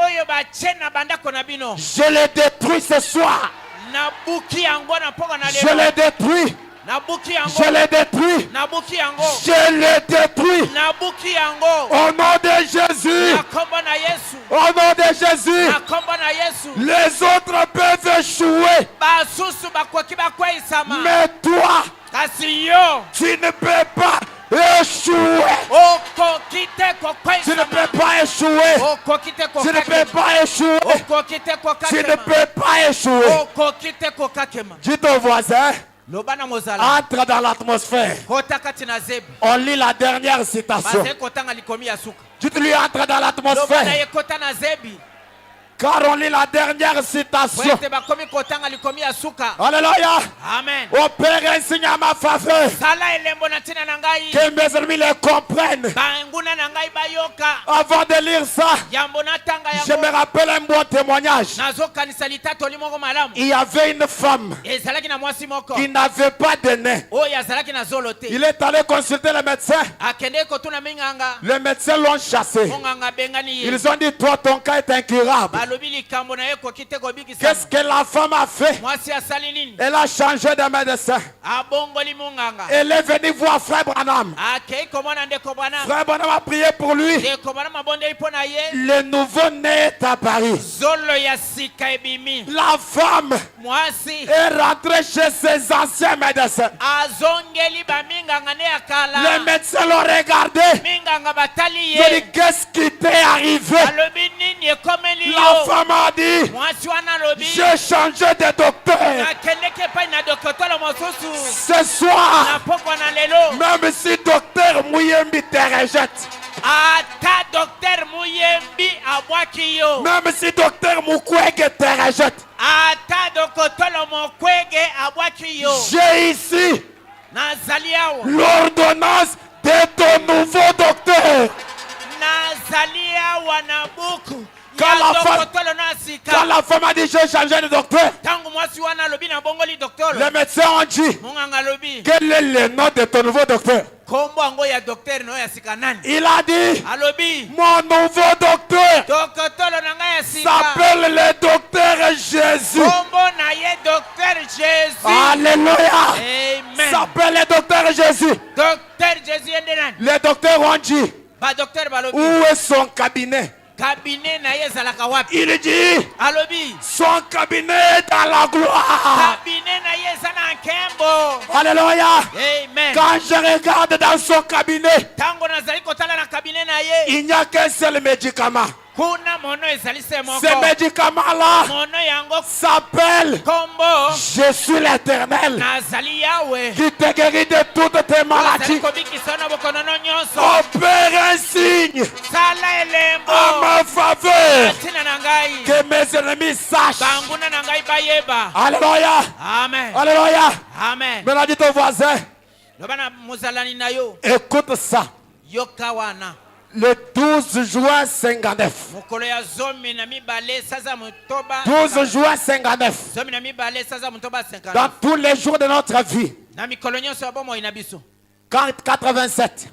Oyo batie na bandako na bino. je les détruis ce soir. Nabuki yango na poko na Je lelo. les détruis. Nabuki Je yango. les détruis. Nabuki yango. Je les détruis. Nabuki yango. Au nom de Jésus. Na kombo na Yesu. Au nom de Jésus. Na kombo na Yesu. Les autres peuvent échouer. Basusu bakoki bakweisama. Mais toi, Kasi yo. tu ne peux pas échouer. Okoki te Tu ne kokweisama. peux pas échouer. Okoki te Tu ne peux kokakema. pas échouer. Okoki te Tu ne kokakema. peux pas échouer. Okoki te kokakema. Dis ton voisin, Loba na mozala. entre dans l'atmosphère. Kota kati na zebi. On lit la dernière citation. Bazali kotanga likomi ya suka. Dites-lui, entre dans Loba na l'atmosphère. ye kota na zebi. Car on lit la dernière citation. Wete bakomi kotanga likomi ya suka. Alléluia. Amen. Opère un signe à ma faveur. Sala elembo na tina na ngai. Que mes ennemis le comprennent. Banguna na ngai bayoka. Avant de lire ça, Yambo na tanga je me yango. rappelle un bon témoignage. Nazo kanisa litatu limoko malamu. Il y avait une femme Ezalaki na mwasi moko. qui n'avait pas de nez. Oyo azalaki na zolo te. Il est allé consulter le médecin. Akende kotuna minganga. Les médecins l'ont chassé. Monganga bengani ye. Ils ont dit, toi, ton cas est incurable. Balobi likambo na ye koki te kobikisa. Qu'est-ce que la femme a fait? Mwasi asali nini? Elle a changé de médecin. Abongoli munganga. Elle est venue voir Frère Branham. Akei komona ndeko bwana. Frère Branham a prié pour lui. Ndeko bwana mabondeli mpo na ye. Le nouveau-né est apparu. Zolo ya sika ebimi. La femme Mwasi est rentrée chez ses anciens médecins. azongeli baminganga ne Les akala. médecins l'ont regardé. Minganga batali Ils ont dit, ye. qu'est-ce qui t'est arrivé? Alobi nini ekomeli La yo. femme a dit, Mwasi wana alobi. j'ai changé de docteur. Nakendeki epai na dokotolo mosusu. Ce soir, Na poko na lelo. même si docteur Mouyembi te rejette, Ata docteur Muyembi abwaki yo. même si docteur Mukwege te rejette, Ata dokotolo mokwege abwaki yo. j'ai ici Nazali awa. l'ordonnance de ton nouveau docteur. Nazali awa na buku. Quand Ya la femme- dokotolo na sika. Quand la femme a dit, j'ai changé de docteur, Tangu mwasi wana lobi na bongoli doktolo. les médecins ont dit, Munganga lobi. quel est le nom de ton nouveau docteur? Kombo ango ya docteur no ya sika nani? Il a dit, Alobi. mon nouveau docteur Dokotolo na nga ya sika. s'appelle le docteur Jésus. Kombo na ye docteur Jésus. Alléluia. Amen. S'appelle le docteur Jésus. Docteur Jésus ende nani? Les docteurs ont dit, Ba docteur balobi. où est son cabinet? Cabinet na ye ezalaka wapi? Il dit, Alobi. son cabinet est dans la gloire. Cabinet na ye eza na nkembo. Alléluia. Amen. Quand je regarde dans son cabinet, Tango nazali kotala na cabinet na ye. il n'y a qu'un seul médicament. kuna mono ezali se moko Ce médicament-là mono yango s'appelle kombo Je suis l'Éternel nazali yawe qui te guérit de toutes tes nazali maladies. kobikisa na bokonono nyonso Opère un signe sala elembo en ma faveur atina na ngai que mes ennemis sachent. banguna na ngai bayeba Alléluia. amen Alléluia. amen Maintenant dis ton voisin, loba na mozalani na yo écoute ça. yoka wana Le 12 juin 59. mokolo ya zomi na mibale saza motoba 12 juin 59. zomi na mibale saza motoba Dans 50 tous les jours de notre vie. na mikolo nyonso ya bomoi na biso 87.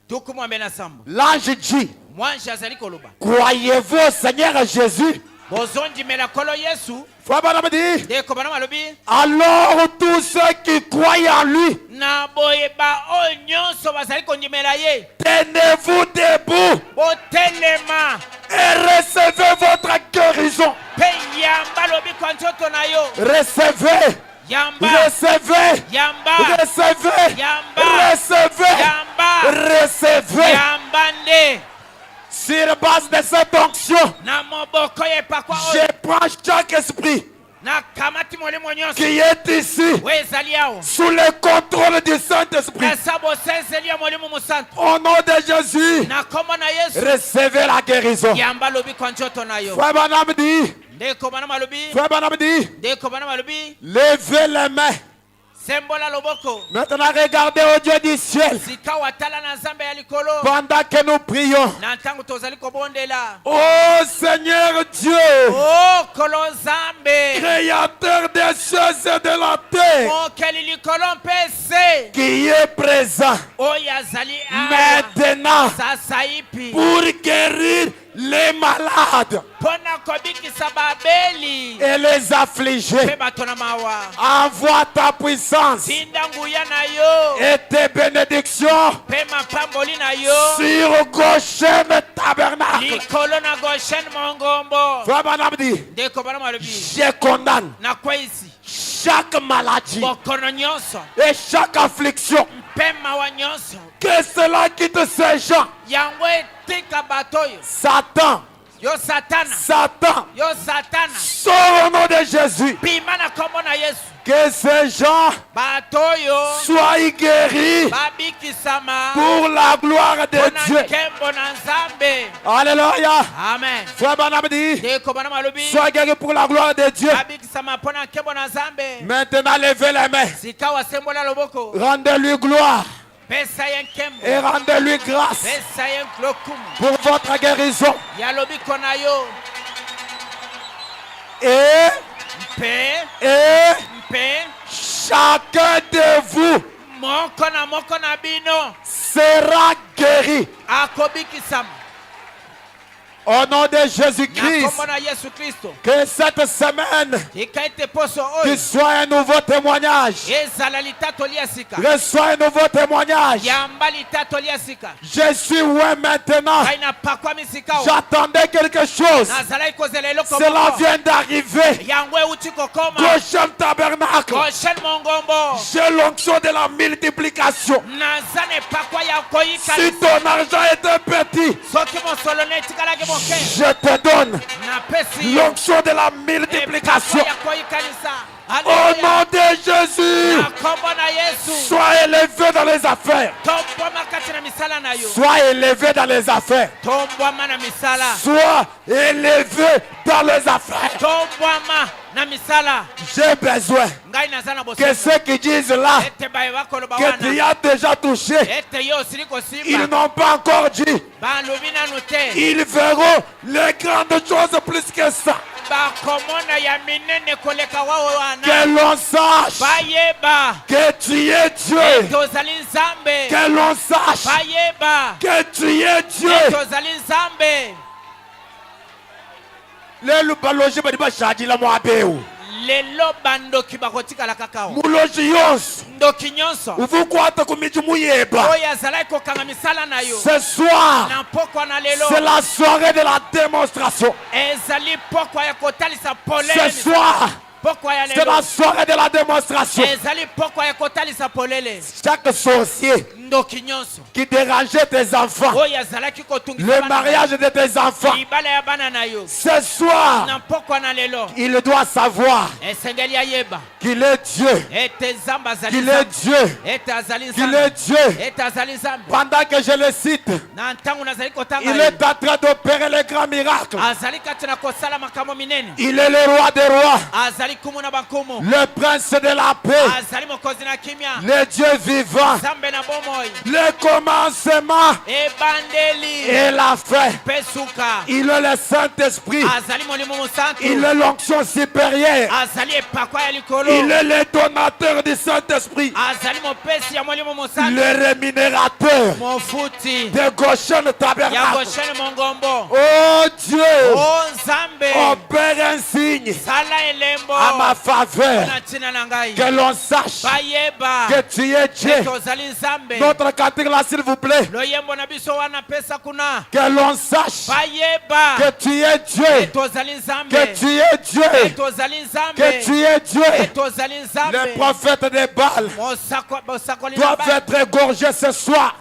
tuku mwambe na sambo L'ange dit, mwanji azali koloba croyez-vous au Seigneur Jésus? bozondimela kolo yesu Frère Branham dit, ndeko bana malobi alors tous ceux qui croient en lui, na boyeba oyo nyonso bazali kondimela ye tenez-vous debout botelema et recevez votre guérison. mpe yamba lobi kwa nzoto na yo Recevez, yamba recevez, yamba recevez, Yamba. recevez, Yamba. recevez. yamba nde Sur base de cette onction, na moboko ye pakwa je oyo prends chaque esprit na kamati molimo nyonso qui est ici oyo ezali awo sous le contrôle du Saint-Esprit. esa bosenzeli ya molimo mosantu Au nom de Jésus, na kombo na yesu recevez la guérison. yamba lobi kwa nzoto na yo Frère Branham dit, ndeko bana malobi Frère Branham dit, ndeko bana malobi levez les mains. sembola loboko Maintenant, regardez au Dieu du ciel sika watala na nzambe ya likolo pendant que nous prions. na ntango tozali kobondela Oh Seigneur Dieu, o kolo nzambe Créateur des choses et de la terre, mokeli likolo mpe se qui est présent oyo azali awa maintenant sasa ipi pour guérir les malades mpo na kobikisa babeli et les affligés. mpe bato na mawa Envoie ta puissance tinda nguya na yo et tes bénédictions mpe mapamboli na yo sur Goshen Tabernacle. likolo na goshen mongombo Frère Branham dit, ndeko bana malobi je condamne na kwesi chaque maladie bokono nyonso et chaque affliction. mpe mawa nyonso Que cela quitte ces gens. yango etika bato oyo Satan, yo satana Satan, yo satana sors au nom de Jésus. pima na kombo na yesu Que ces gens bato oyo soient guéris babikisama pour la gloire de mpona Dieu. nkembo na nzambe Alléluia. amen Frère Branham dit, ndeko bana malobi sois guéris pour la gloire de Dieu. babikisama mpona nkembo na nzambe Maintenant, levez les mains. sika wasembola loboko Rendez-lui gloire pesa ye nkembo et rendez-lui grâce pesa ye lokumu pour votre guérison. ya lobiko na yo Et mpe chacun de vous moko na bino sera guéri. akobikisama Au nom de na Jésus-Christ, kombo na yesu kristo que cette semaine, tika ete poso qu'il oyo soit un nouveau témoignage. ezala litato lia sika Reçois un nouveau témoignage. yamba litato lia sika Je suis où maintenant? ngai napakwami sika o J'attendais quelque chose. nazalaki kozela eloko Cela moko vient d'arriver. yango euti kokoma Goshen Tabernacle. goshen mongombo J'ai l'onction de la multiplication. naza na epakwa ya koyika Si ton argent était petit, soki mosolo na etikalaki moke je te donne napesi l'onction de la multiplication. epakwa ya koyikanisa Au nom de Jésus, na kombo na yesu sois élevé dans les affaires. tombwama kati na misala na yo Sois élevé dans les affaires. tombwama na misala Sois élevé dans les affaires. tombwama na misala J'ai besoin ngai naza na que bosenga ceux qui disent là ete baye bakoloba que tu wana as déjà touché, ete yo osili ils kosimba n'ont pas encore dit. balobi nanu te Ils verront les grandes choses plus que ça. bakomona ya minene koleka wao Que wana l'on sache bayeba que tu es Dieu. ete ozali nzambe Que l'on sache bayeba que tu es Dieu. ete ozali nzambe Le baloji badi bashaji la mwabeu. lelo bandoki bakotikala kakao Muloji yonso. ndoki nyonso Uvukwata kumiji muyeba. oyo azalaki kokanga misala na yo Ce soir, na pokwa na lelo c'est la soirée de la démonstration. ezali pokwa ya kotalisa polele Ce soir, pokwa ya c'est lelo la soirée de la démonstration. ezali pokwa ya kotalisa polele Chaque sorcier ndoki nyonso qui dérangeait tes enfants, oyo azalaki kotungisa le bana na mariage de tes enfants, libala ya bana na yo ce soir, na pokwa na lelo il doit savoir esengeli ayeba qu'il est Dieu, ete nzambe azali qu'il est nzambe Dieu, ete azali qu'il nzambe est Dieu. ete azali nzambe Pendant que je le cite, na ntango nazali kotanga il ye est en train d'opérer les grands miracles. azali kati na kosala makambo minene Il est le roi des rois, azali kumu na bankumu le prince de la paix, azali mokonzi na kimia le Dieu vivant, nzambe na bomoi le commencement ebandeli et la fin. mpe suka Il est le Saint-Esprit, azali molimo mosantu il est l'onction supérieure, azali epakwa ya likolo il est le donateur du Saint-Esprit, azali mopesi ya molimo mosantu le rémunérateur mofuti de Goshen ya Tabernacle. goshene mongombo Oh Dieu, o nzambe opère un signe sala elembo à ma faveur, na ntina na ngai que l'on sache bayeba que tu es Dieu. ete ozali nzambe Notre cantique là, s'il vous plaît, loyembo na biso wana pesa kuna que l'on sache bayeba que tu es Dieu, ete ozali nzambe que tu es Dieu, ete ozali nzambe que tu es Dieu. ete ozali nzambe Les prophètes de Baal bosakoli na doivent bale être égorgés ce soir.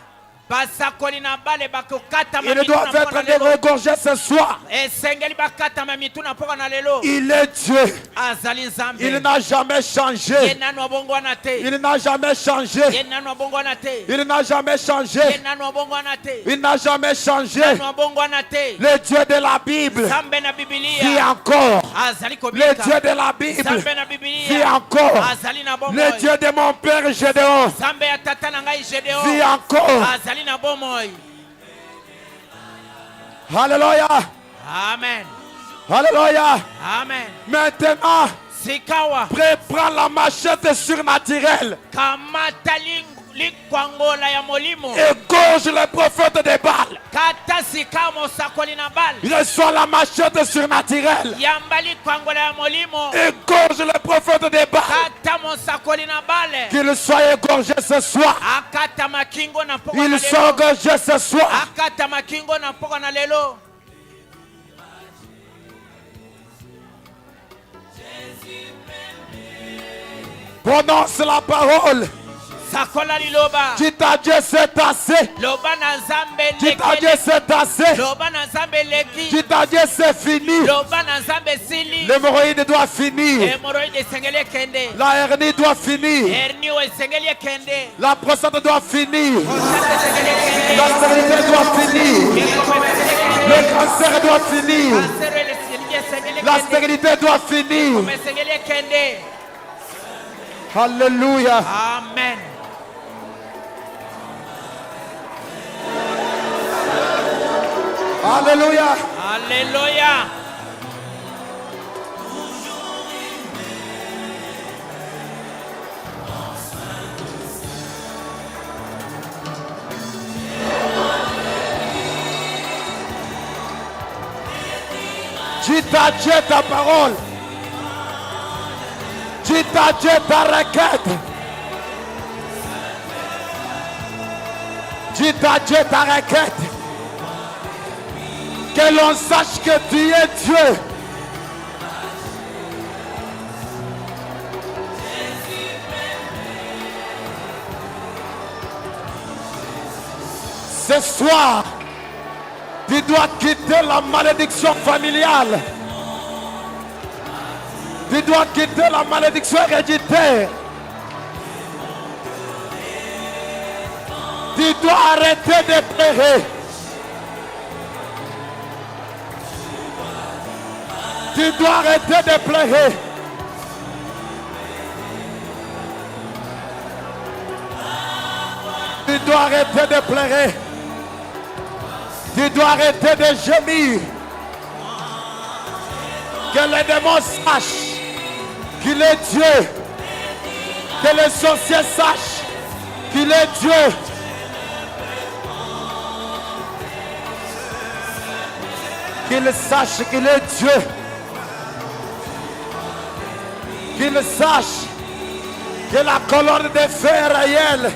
basakoli na bale bakokatama Ils doivent être égorgés ce soir. esengeli bakatama mitu na mpoka na lelo Il est Dieu. azali nzambe Il n'a jamais ye changé. nanu abongwana te Il n'a jamais changé. ye nanu abongwana te Il n'a jamais ye changé. nanu abongwana te Il n'a jamais changé. nanu abongwana te Le Dieu de la Bible nzambe na vit bibilia encore. azali Le kobika Dieu de la Bible nzambe na vit bibilia encore. azali na Le bomoi Dieu de mon père Gédéon nzambe ya tata na ngai vit Gédéon encore. azali na bomoi Alléluia. amen Alléluia. amen Maintenant, sikawa prends la machette surnaturelle. kamata likwangola ya molimo Égorge les prophètes de Baal. kata sika mosakoli na bale Reçois la machette surnaturelle. yamba likwangola ya molimo Égorge les prophètes de Baal. kata mosakoli na bale Qu'ils soient égorgés ce soir. akata makingo na mpoka na Ils sont lelo égorgés ce soir. akata makingo na mpoka na lelo Prononce la parole. sakola liloba Dites à Dieu c'est assez. loba na nzambe Dites à Dieu lekeli c'est assez. loba na nzambe leki Dites à Dieu c'est fini. loba na nzambe sili L'hémorroïde doit finir. hemoroide esengeli ekende La hernie doit finir. hernio esengeli ekende La prostate doit finir. prostate esengeli ekende La stérilité doit finir. Le cancer doit finir. kansero esengeli La ekende stérilité doit finir. esengeli ekende Alléluia. amen Alléluia. Alléluia. Dites à Dieu ta parole. Dites à Dieu ta requête. Dites à Dieu ta requête. Que l'on sache que tu es Dieu. Ce soir, tu dois quitter la malédiction familiale. Tu dois quitter la malédiction héréditaire. Tu dois arrêter de pleurer. Tu dois arrêter de pleurer. Tu dois arrêter de pleurer. Tu dois arrêter de gémir. Que les démons sachent qu'il est Dieu. Que les sorciers sachent qu'il est Dieu. Qu'ils sachent qu'il est Dieu. Qu'ils sachent que la colonne de feu est réelle.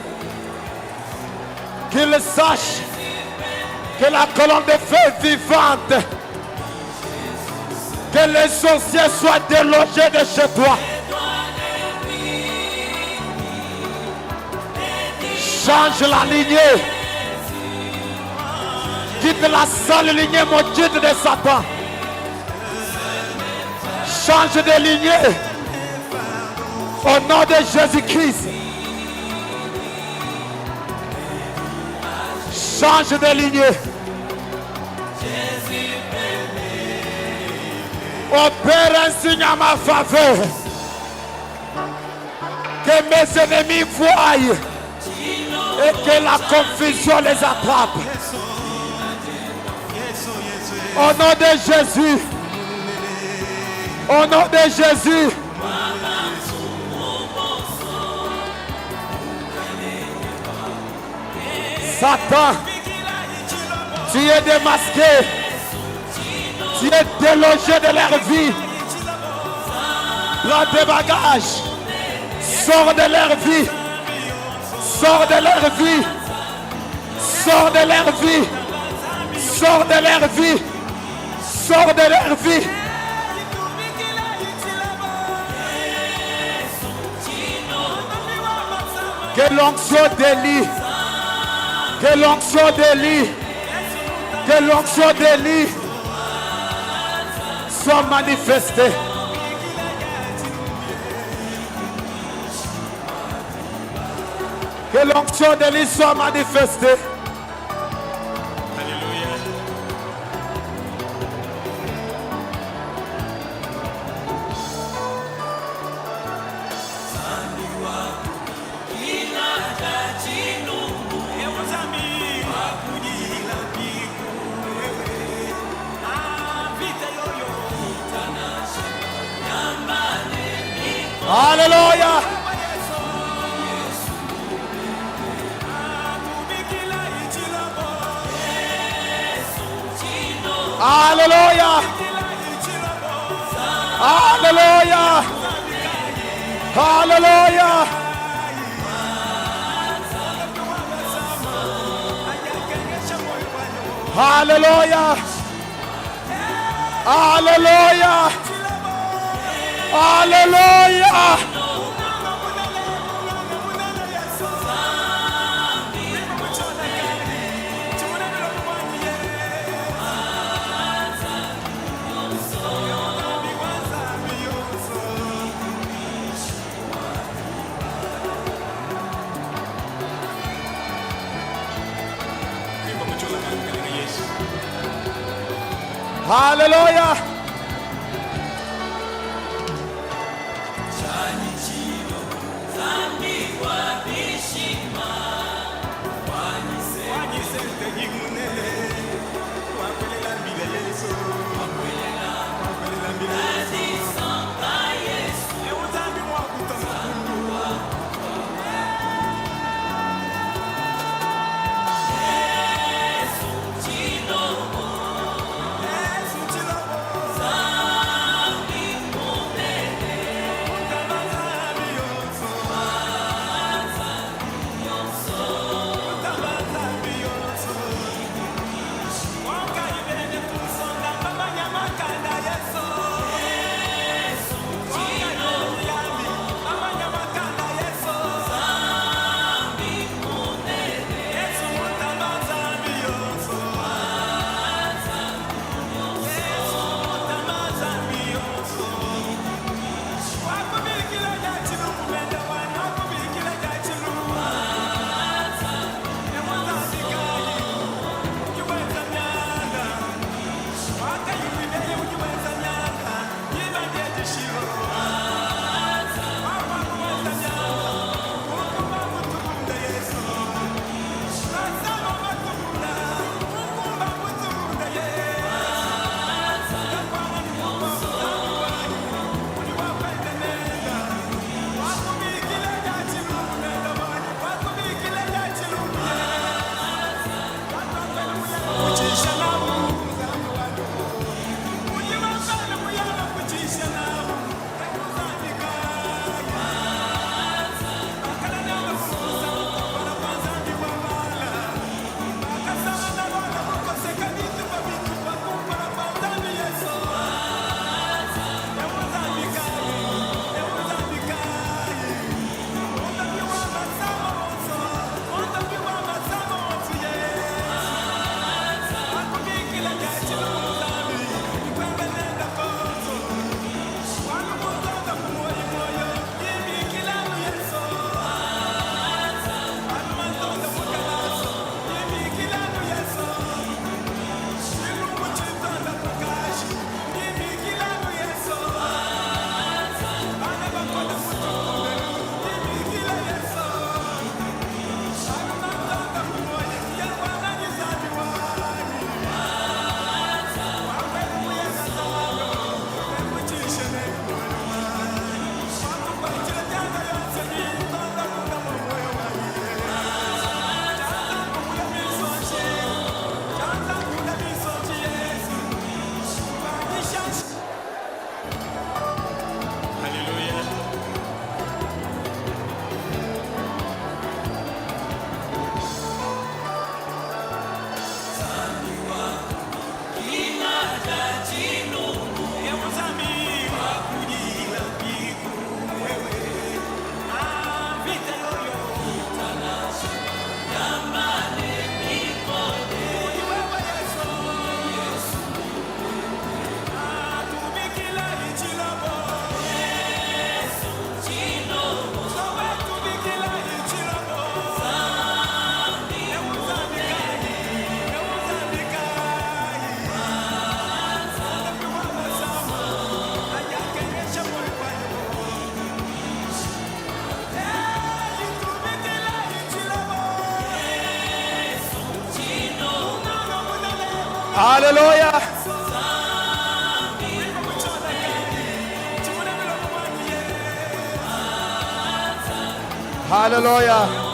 Qu'ils sachent que la colonne de feu est vivante. Que les sorciers soient délogés de chez toi. Change la lignée. Quitte la seule lignée maudite de Satan. Change de lignée. Au nom de Jésus-Christ. Change de lignée. Opère un signe à ma faveur. Que mes ennemis voient et que la confusion les attrape. Au nom de Jésus. Au nom de Jésus. Satan, tu es démasqué. Tu es délogé de leur vie. Prends tes bagages. Sors de leur vie. Sors de leur vie. Sors de leur vie. Sors de leur vie. Sors de leur vie. Que l'onction d'Élie. Que l'onction d'Élie. Que l'onction d'Élie soit manifestée. Que l'onction d'Élie soit manifestée. Alléluia. Alléluia. Alléluia. Alléluia. Alléluia. Alléluia. Alléluia. Alléluia. Alléluia. Alléluia.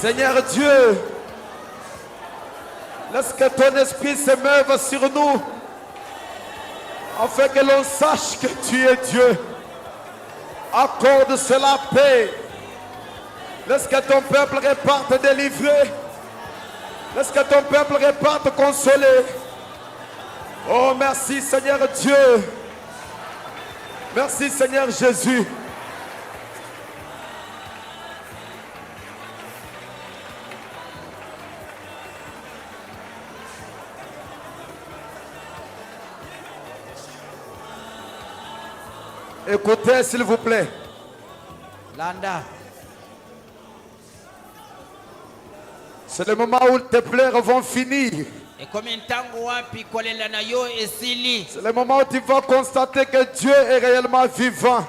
Seigneur Dieu, laisse que ton esprit se meuve sur nous, afin que l'on sache que tu es Dieu. Accorde cela paix. Laisse que ton peuple reparte délivré. Laisse que ton peuple reparte consolé. Oh, merci Seigneur Dieu. Merci Seigneur Jésus. Écoutez s'il vous plaît. Landa. C'est le moment où tes pleurs vont finir. C'est le moment où tu vas constater que Dieu est réellement vivant.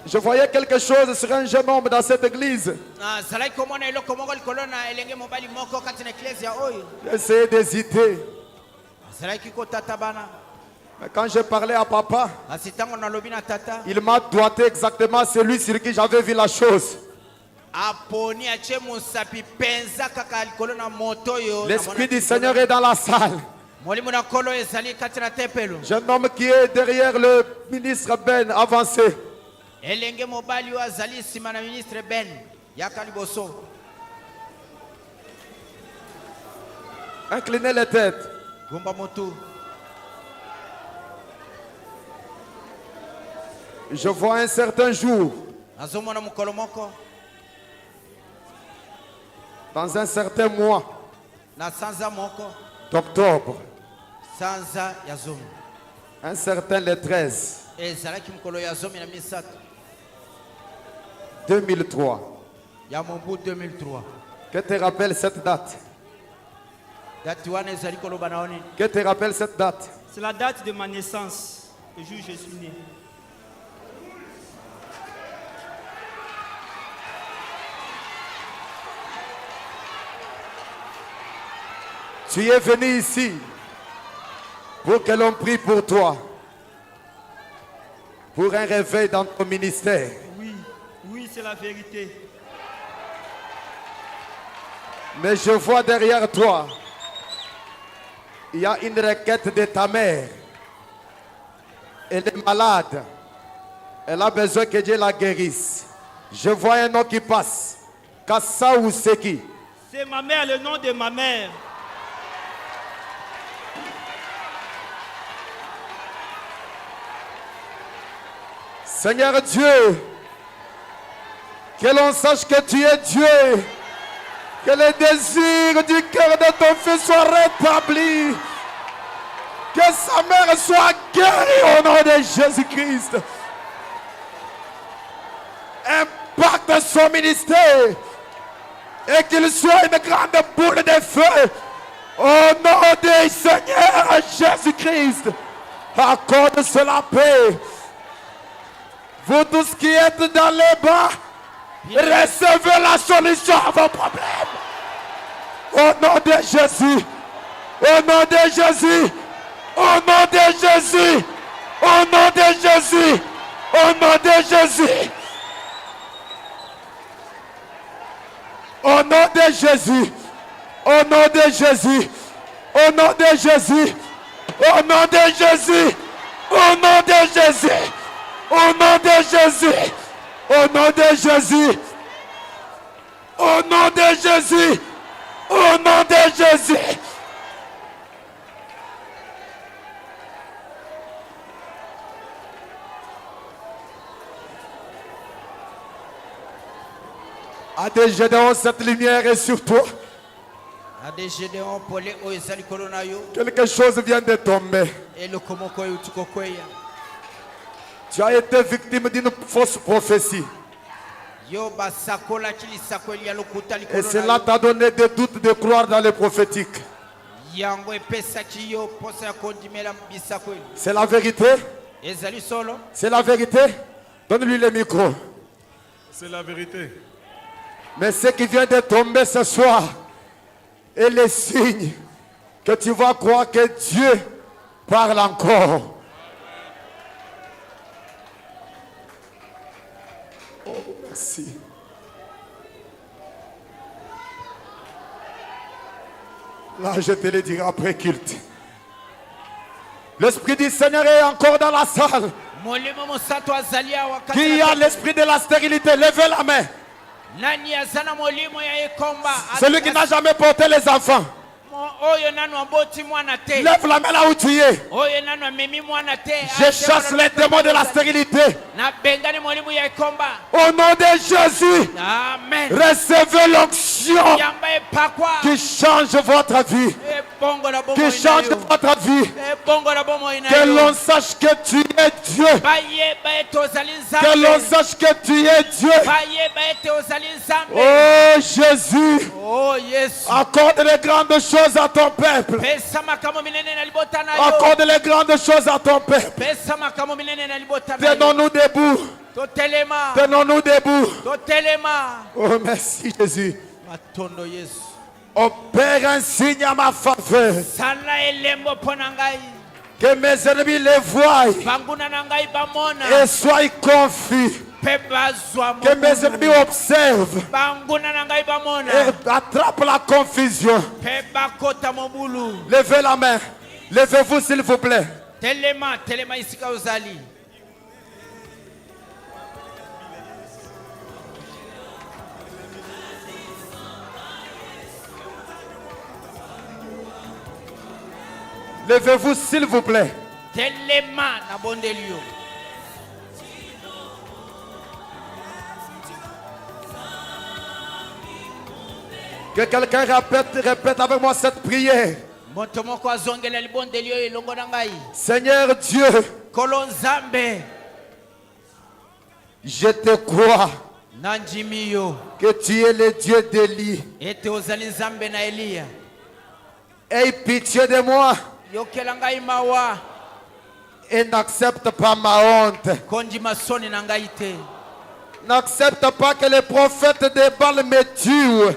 Je voyais quelque chose sur un jeune homme dans cette église. J'ai essayé d'hésiter. Mais quand j'ai parlé à papa, il m'a doigté exactement celui sur qui j'avais vu la chose. L'Esprit du Seigneur est dans la salle. Jeune homme qui est derrière le ministre Ben, avancé. Inclinez les têtes. Je vois un certain jour, dans un certain mois d'octobre, un certain le 13 2003. Que te rappelle cette date? Que te rappelle cette date? C'est la date de ma naissance, le jour où je suis né. Tu es venu ici pour que l'on prie pour toi, pour un réveil dans ton ministère. Oui, c'est la vérité. Mais je vois derrière toi, il y a une requête de ta mère. Elle est malade. Elle a besoin que Dieu la guérisse. Je vois un nom qui passe. Kassa ou Seki. C'est ma mère, le nom de ma mère. Seigneur Dieu, que l'on sache que tu es Dieu, que les désirs du cœur de ton fils soient rétablis, que sa mère soit guérie au nom de Jésus-Christ. Impacte son ministère et qu'il soit une grande boule de feu au nom du Seigneur Jésus-Christ. Accorde cela paix. Vous tous qui êtes dans les bas, recevez la solution à vos problèmes. Au nom de Jésus. Au nom de Jésus. Au nom de Jésus. Au nom de Jésus. Au nom de Jésus. Au nom de Jésus. Au nom de Jésus. Au nom de Jésus. Au nom de Jésus. Au nom de Jésus. Au nom de Jésus. Au nom de Jésus. Au nom de Jésus. Au nom de Jésus. Adé Gédéon, cette lumière est sur toi. Quelque chose vient de tomber. Tu as été victime d'une fausse prophétie. Et cela t'a donné des doutes de croire dans le prophétique. C'est la vérité. C'est la vérité. Donne-lui le micro. C'est la vérité. Mais ce qui vient de tomber ce soir est le signe que tu vas croire que Dieu parle encore. Oh, merci. Là, je te le dirai après culte. L'Esprit du Seigneur est encore dans la salle. Qui a l'esprit de la stérilité? Levez la main. Celui qui n'a jamais porté les enfants. Lève la main là où tu es. Je chasse les démons de la stérilité. Au nom de Jésus, recevez l'onction qui change votre vie. Qui change votre vie. Que l'on sache que tu es Dieu. Que l'on sache que tu es Dieu. Oh Jésus, accorde les grandes choses à ton peuple. Accorde les grandes choses à ton peuple. Tenons-nous debout. Tenons-nous debout. Oh merci Jésus. Opère un signe à ma faveur. Que mes ennemis les voient et soient confus. Que mes ennemis observent et attrapent la confusion. Levez la main. Levez-vous s'il vous plaît. Levez-vous s'il vous plaît. Que quelqu'un répète avec moi cette prière. Seigneur Dieu, je te crois que tu es le Dieu d'Élie. Aie pitié de moi et n'accepte pas ma honte. N'accepte pas que les prophètes de Baal me tuent.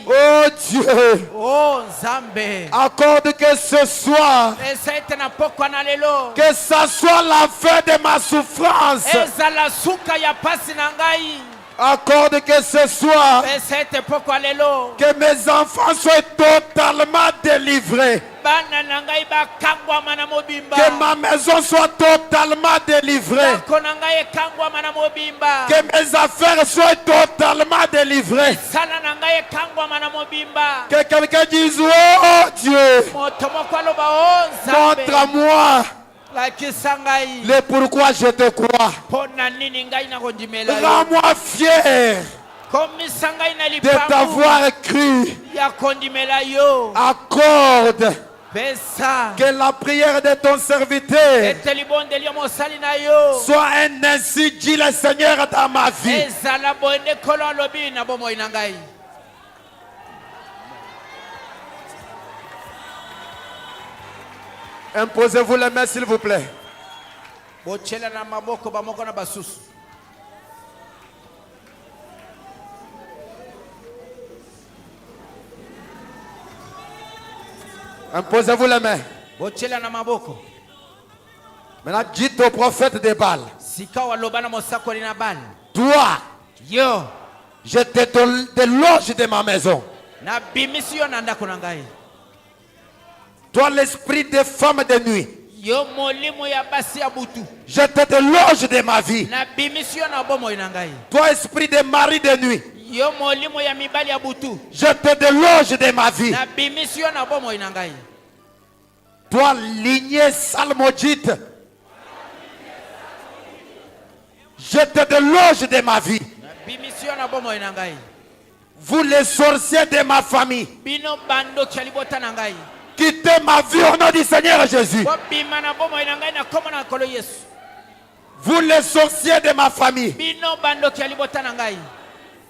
Oh Dieu, accorde que ce soir, que ça soit la fin de ma souffrance. Accorde que ce soir, que mes enfants soient totalement délivrés. Que ma maison soit totalement délivrée. Que mes affaires soient totalement délivrées. Que quelqu'un dise, oh Dieu, montre-moi le pourquoi je te crois. Rends-moi fier de t'avoir cru. Accorde que la prière de ton serviteur soit un ainsi dit le Seigneur dans ma vie. Imposez-vous les mains s'il vous plaît. Imposez-vous les mains. Maintenant dites au prophète de Baal. Toi, Je te déloge de ma maison. na bimisi yo na ndako na ngai. Toi, l'esprit des femmes de nuit, Yo molimo ya basi ya butu je te déloge de ma vie. na bimisi yo na bomoi na ngai. Toi, esprit des maris de nuit, Yo molimo ya mibali ya butu je te déloge de ma vie. na bimisi yo na bomoi na ngai. Toi, lignée salmodite, je te déloge de ma vie. Na bimisi yo na bomoi na ngai. Vous les sorciers de ma famille, Bino bando kialibota na ngai. quittez ma vie au nom du Seigneur Jésus. Bo bima na bomoi na ngai na komo na kolo Yesu. Vous les sorciers de ma famille, Bino bando kialibota na ngai.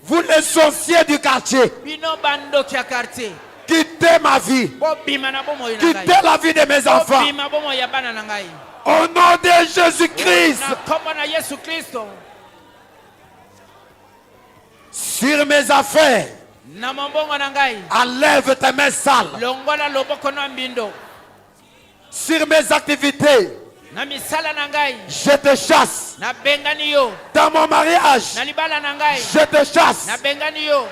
vous les sorciers du quartier, Bino bando kia quartier. quittez ma vie, Bo bima na bomoi na quittez ngai. la vie de mes Bo enfants. bima bomoi ya bana na ngai. Au nom de Jésus-Christ, Na komo na Yesu Kristo. sur mes affaires, Na mambongo na ngai. enlève tes mains sales. Longola loboko na mbindo. Sur mes activités, Na misala na ngai. je te chasse. Na bengani yo. Dans mon mariage, Na libala na ngai. je te chasse. Na bengani yo.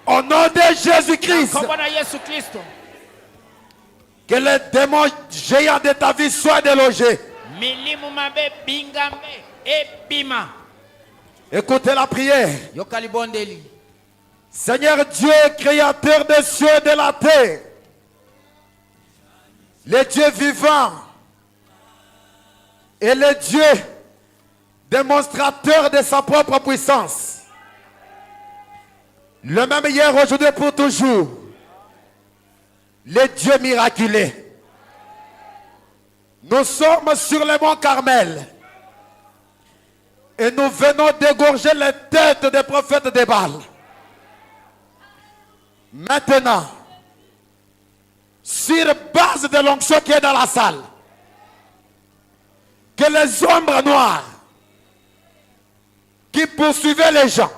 Au nom de Jésus-Christ, Komo na Yesu Kristo. que les démons géants de ta vie soient délogés. Milimu mabe bingambe e bima. Écoutez la prière. Yokali bondeli. Seigneur Dieu, créateur des cieux et de la terre, le Dieu vivant et le Dieu démonstrateur de sa propre puissance, le même hier, aujourd'hui et pour toujours, le Dieu miraculeux. Nous sommes sur le mont Carmel et nous venons d'égorger les têtes des prophètes de Baal. Maintenant, sur base de l'onction qui est dans la salle, que les ombres noires qui poursuivaient les gens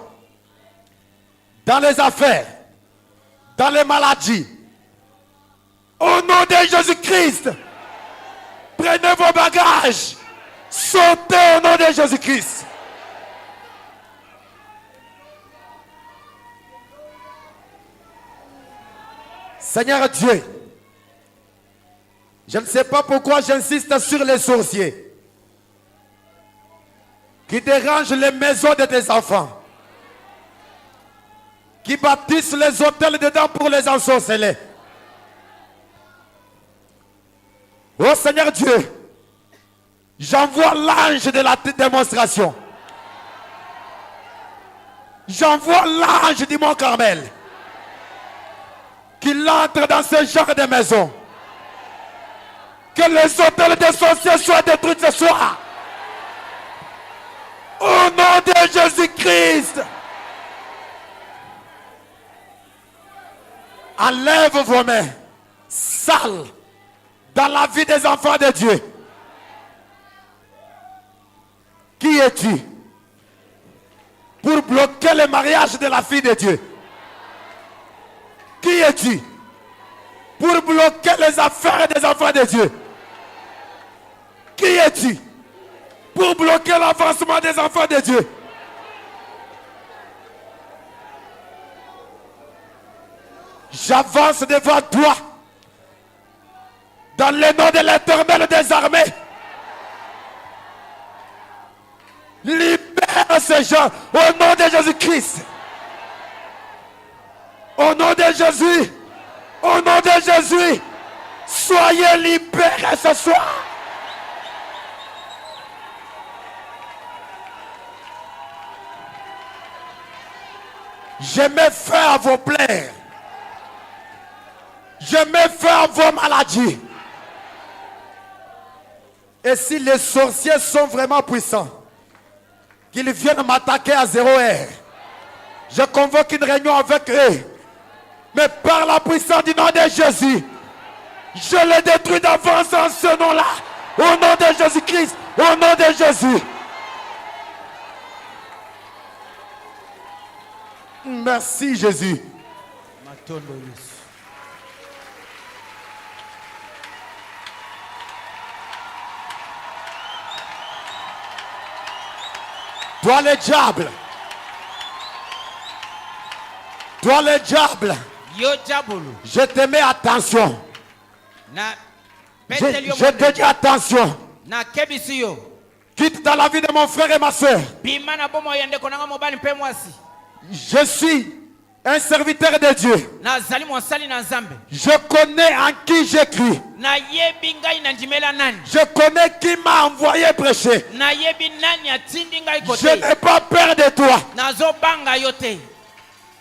dans les affaires, dans les maladies, au nom de Jésus-Christ, prenez vos bagages, sautez au nom de Jésus-Christ. Seigneur Dieu, je ne sais pas pourquoi j'insiste sur les sorciers qui dérangent les maisons de tes enfants, qui bâtissent les hôtels dedans pour les ensorceler. Oh Seigneur Dieu, j'envoie l'ange de la démonstration. J'envoie l'ange du Mont Carmel qu'il entre dans ce genre de maison. Que les hôtels des sorciers soient détruits ce soir. Au nom de Jésus-Christ. Enlève vos mains sales dans la vie des enfants de Dieu. Qui es-tu pour bloquer le mariage de la fille de Dieu? Qui es-tu pour bloquer les affaires des enfants de Dieu? Qui es-tu pour bloquer l'avancement des enfants de Dieu? J'avance devant toi dans le nom de l'Éternel des armées. Libère ces gens au nom de Jésus-Christ. Au nom de Jésus, au nom de Jésus, soyez libérés ce soir. Je mets fin à vos plaies. Je mets fin à vos maladies. Et si les sorciers sont vraiment puissants, qu'ils viennent m'attaquer à 0 heure, je convoque une réunion avec eux. Mais par la puissance du nom de Jésus, je les détruis d'avance en ce nom-là. Au nom de Jésus-Christ, au nom de Jésus. Merci Jésus. Matondo Yesu. Toi le diable, Toi le diable, yo jabulu je te mets attention. na Je peteli yo te dis attention. na kebisi yo Quitte dans la vie de mon frère et ma soeur. bima na bomo ya ndeko nanga mobali mpe mwasi Je suis un serviteur de Dieu. nazali mosali na nzambe Je connais en qui j'écris. nayebi ngai na ndimela nani Je connais qui m'a envoyé prêcher. nayebi nani atindi ngai Je kote n'ai pas peur de toi. nazobanga yo te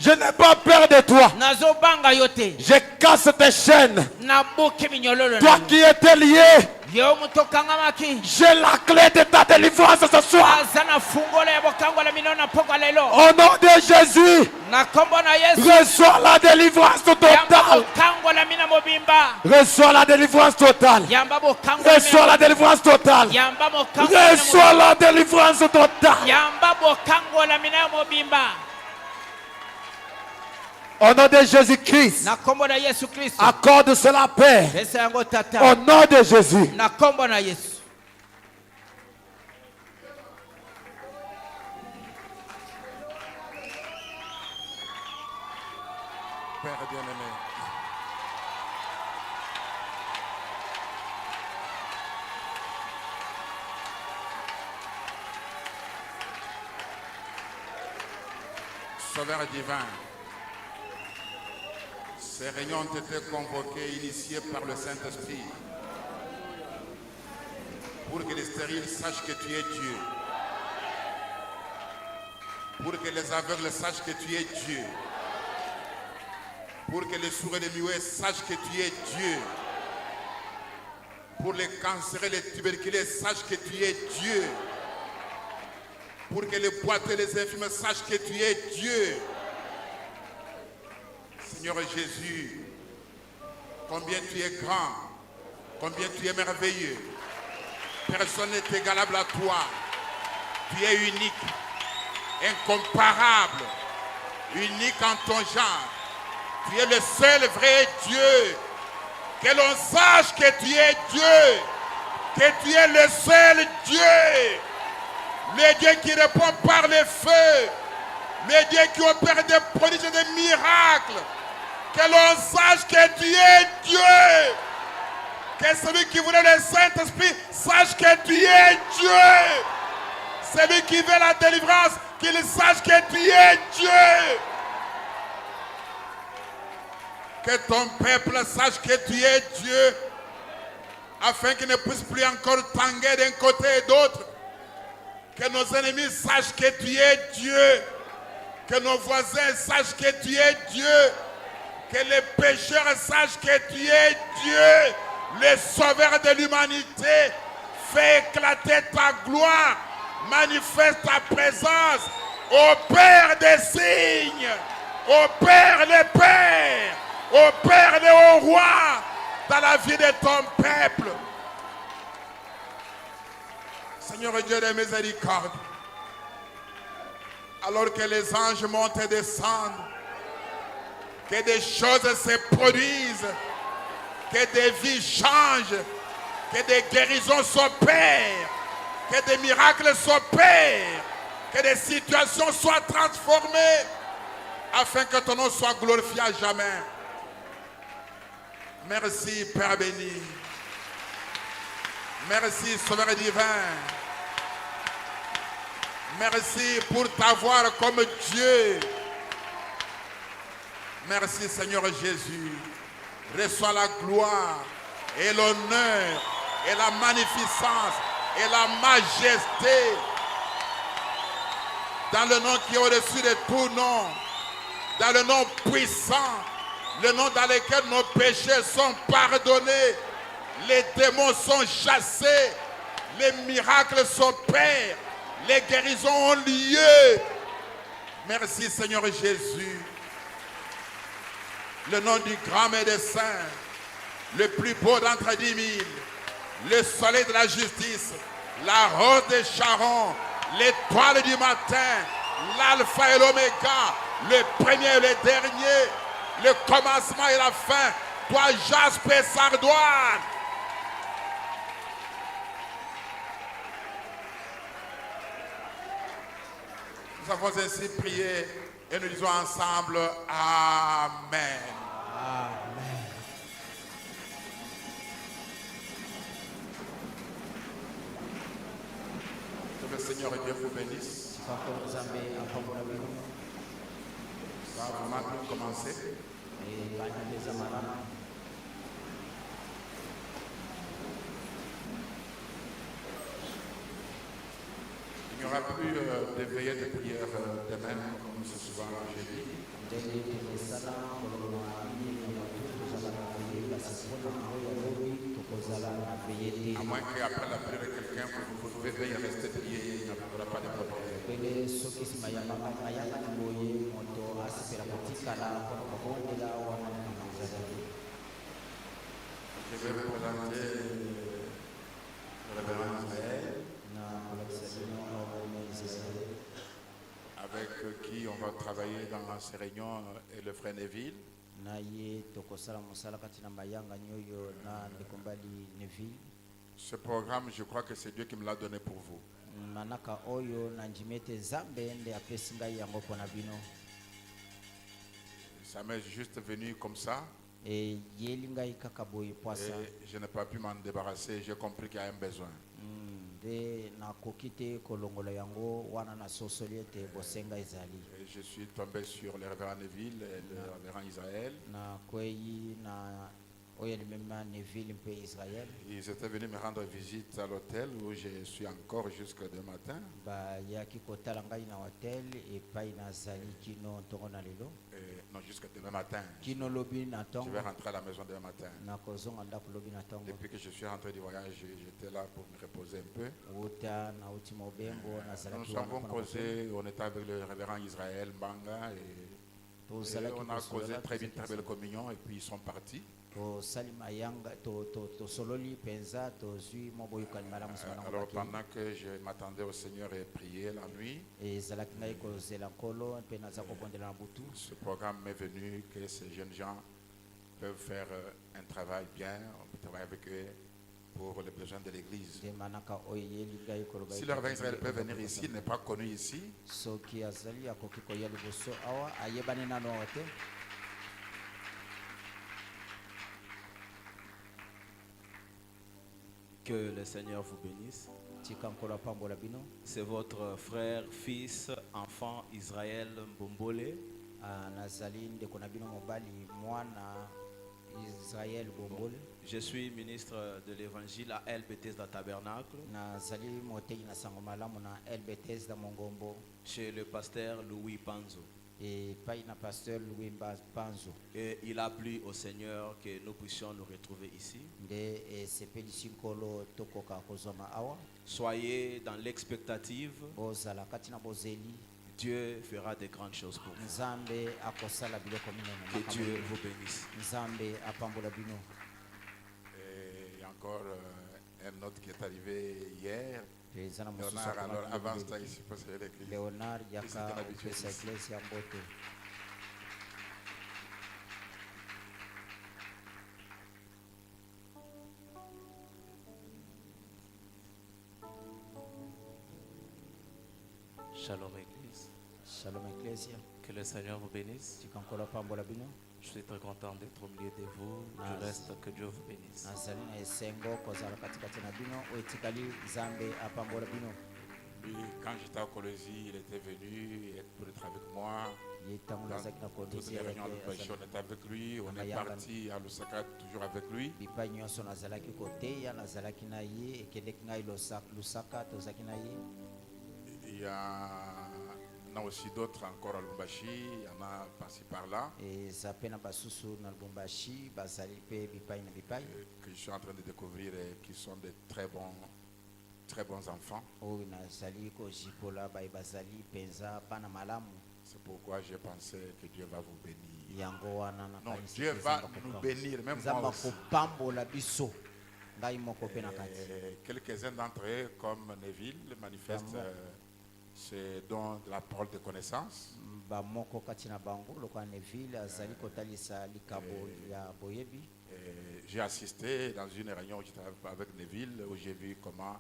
Je n'ai pas peur de toi. nazobanga yo te Je casse tes chaînes. nabuki minyololo Toi qui étais lié, yo moto okangamaki j'ai la clé de ta délivrance ce soir. aza na fungola ya bokangola mino na pokwa lelo Au nom de Jésus, na kombo na yesu reçois la délivrance yamba totale. bokangola mina mobimba Reçois la délivrance totale. yamba bokangola Reçois la délivrance totale. yamba bokangola Reçois la délivrance totale. yamba bokangola mina mobimba Au nom de Jésus-Christ, na kombo na yesu kristo accorde cela, Père. pesa yango Au tata nom de Jésus. na kombo na yesu Père bien-aimé, Sauveur divin, ces réunions ont été convoquées, initiées par le Saint-Esprit, pour que les stériles sachent que tu es Dieu, pour que les aveugles sachent que tu es Dieu, pour que les sourds et les muets sachent que tu es Dieu, pour les cancéreux et les tuberculeux sachent que tu es Dieu, pour que les boiteux et les infirmes sachent que tu es Dieu. Seigneur Jésus, combien tu es grand, combien tu es merveilleux. Personne n'est égalable à toi. Tu es unique, incomparable, unique en ton genre. Tu es le seul vrai Dieu. Que l'on sache que tu es Dieu, que tu es le seul Dieu. Le Dieu qui répond par le feu, le Dieu qui opère des prodiges et des miracles. Que l'on sache que tu es Dieu. Que celui qui voulait le Saint-Esprit sache que tu es Dieu. Celui qui veut la délivrance, qu'il sache que tu es Dieu. Que ton peuple sache que tu es Dieu, afin qu'il ne puisse plus encore tanguer d'un côté et d'autre. Que nos ennemis sachent que tu es Dieu. Que nos voisins sachent que tu es Dieu. Que les pécheurs sachent que tu es Dieu. Le sauveur de l'humanité. Fais éclater ta gloire. Manifeste ta présence. Opère des signes. Opère les pères. Opère les hauts rois dans la vie de ton peuple. Seigneur Dieu de miséricorde, alors que les anges montent et descendent, que des choses se produisent, que des vies changent, que des guérisons s'opèrent, que des miracles s'opèrent, que des situations soient transformées, afin que ton nom soit glorifié à jamais. Merci Père béni. Merci Sauveur divin. Merci pour t'avoir comme Dieu. Merci Seigneur Jésus. Reçois la gloire et l'honneur et la magnificence et la majesté dans le nom qui est au-dessus de tout nom, dans le nom puissant, le nom dans lequel nos péchés sont pardonnés, les démons sont chassés, les miracles s'opèrent, les guérisons ont lieu. Merci Seigneur Jésus. Le nom du grand médecin, le plus beau d'entre 10 000, le soleil de la justice, la rose de Sharon, l'étoile du matin, l'alpha et l'oméga, le premier et le dernier, le commencement et la fin, toi Jasper Sardoine. Nous avons ainsi prié et nous disons ensemble Amen. Que le Seigneur et Dieu vous bénisse. Chikako Nzambe apambola bino. Ça va vraiment bien commencer. Banyabeza malamu. Il n'y aura plus de veillée de prière demain, comme c'est souvent j'ai dit. Ndenge tumesala kolona mini na matutu tozala na veye kasi mpona yango ya lobi tokozala na veye te. À moins qu'après la prière de quelqu'un, vous pouvez veiller, rester prier, il n'y aura pas de problème. Pele soki nsima ya mayangani boye moto asepela kotikala mpona kobondela wana na nzambe. Je vais vous présenter le révérend Israël, Na kolakisa bino awa Israel. avec qui on va travailler dans ces réunions, et le frère Neville. Na ye tokosala mosala kati na mayangani oyo na ndeko mbali Neville. Ce programme, je crois que c'est Dieu qui me l'a donné pour vous. Manaka oyo na ndimi ete Nzambe nde apesi ngai yango mpona bino. Ça m'est juste venu comme ça Eyeli ngai kaka boye pwasa. et je n'ai pas pu m'en débarrasser. J'ai compris qu'il y a un besoin. Nde nakoki te kolongola yango wana nasosoli ete bosenga ezali. Et je suis tombé sur le révérend Neville et le révérend Israël. Nakwei na oyo alimema Neville mpe Israel. Ils étaient venus me rendre visite à l'hôtel où je suis encore jusqu'à demain matin. Bayaki kotala ngai na hotel epai nazali kino ntongo na lelo. Non, jusqu'à demain matin. Kino lobi na Je ntongo vais rentrer à la maison demain matin. nakozonga ndako lobi na ntongo. Depuis que je suis rentré du voyage, j'étais là pour me reposer un peu. Uta na uti mobembo Nous nazalaki nous wana avons mpona causé, on était avec le révérend Israël Mbanga et tozalaki on a causé kosolola, très vite, très belle communion et puis ils sont partis. tosali mayanga tosololi mpenza tozwi mwa boyokani malamu nsima nango Alors bakei. pendant que je m'attendais au Seigneur et priais la nuit, ezalaki ngai kozela nkolo mpe naza kobondela na butu. ce programme m'est venu que ces jeunes gens peuvent faire un travail bien, on peut travailler avec eux pour les besoins de l'Église. nde manaka oyo eyeli ngai koloba Si le révérend Israël peut venir ici, il n'est pas connu ici, soki azali akoki koya liboso awa ayebani nano awa te. Que le Seigneur vous bénisse. tika nkolo apambola bino. C'est votre frère, fils, enfant Israël Mbombole. Nazali ndeko na bino mobali mwana Israel Bombole. Je suis ministre de l'évangile à El Bethesda Tabernacle Nazali moteki na sango malamu na El Bethesda Mongombo chez le pasteur Louis Panzo. epai na pasteur Louis Panzo. Et il a plu au Seigneur que nous puissions nous retrouver ici. Nde esepelisi nkolo tokoka kozwama awa. Soyez dans l'expectative. Bozala kati na bozeli. Dieu fera de grandes choses pour vous. Nzambe akosala biloko minene. Que Dieu vous bénisse. Nzambe apambola bino. et il y a encore un autre qui est arrivé hier. Eza na mosusu Léonard, alors akomaki avance biloko. ça ici parce que l'église. Leonard yaka C'était l'habitude opesa ici. eglise ya mbote. Shalom Église, Shalom Ecclesia. que le Seigneur vous bénisse. Tika nkolo apambola bino. Je suis très content d'être au milieu de vous. Je reste, que Dieu vous bénisse. Nazali na esengo kozala katikati na bino oyo etikali Nzambe apambola bino. Puis, quand j'étais à Colosie, il était venu pour être avec moi. Ye ntango nazalaki na Toutes kondisi les réunions de pêche, on était avec lui. On est parti à Lusaka, toujours avec lui. bipai nyonso nazalaki koteya nazalaki na ye ekendeki ngai lusaka tozalaki na ye. Il y en a aussi d'autres encore à Lubumbashi. Il y en a par-ci par-là eza mpe na basusu na lubumbashi bazali mpe bipai na bipai que je suis en train de découvrir et qui sont de très bons enfants. oyo nazali kojipola bai bazali mpenza bana malamu. C'est pourquoi j'ai pensé que Dieu va vous bénir. yango wana Non, nakanisi Dieu mpe va Nzambe nous akopambola. bénir, même moi Nzambe aussi. akopambola biso ngai moko mpe na kati. Et quelques-uns d'entre eux, comme Neville, manifestent ce don de la parole de connaissance. bamoko kati na bango lokola Neville azali kotalisa likabo ya boyebi. Et j'ai assisté dans une réunion où j'étais avec Neville, où j'ai vu comment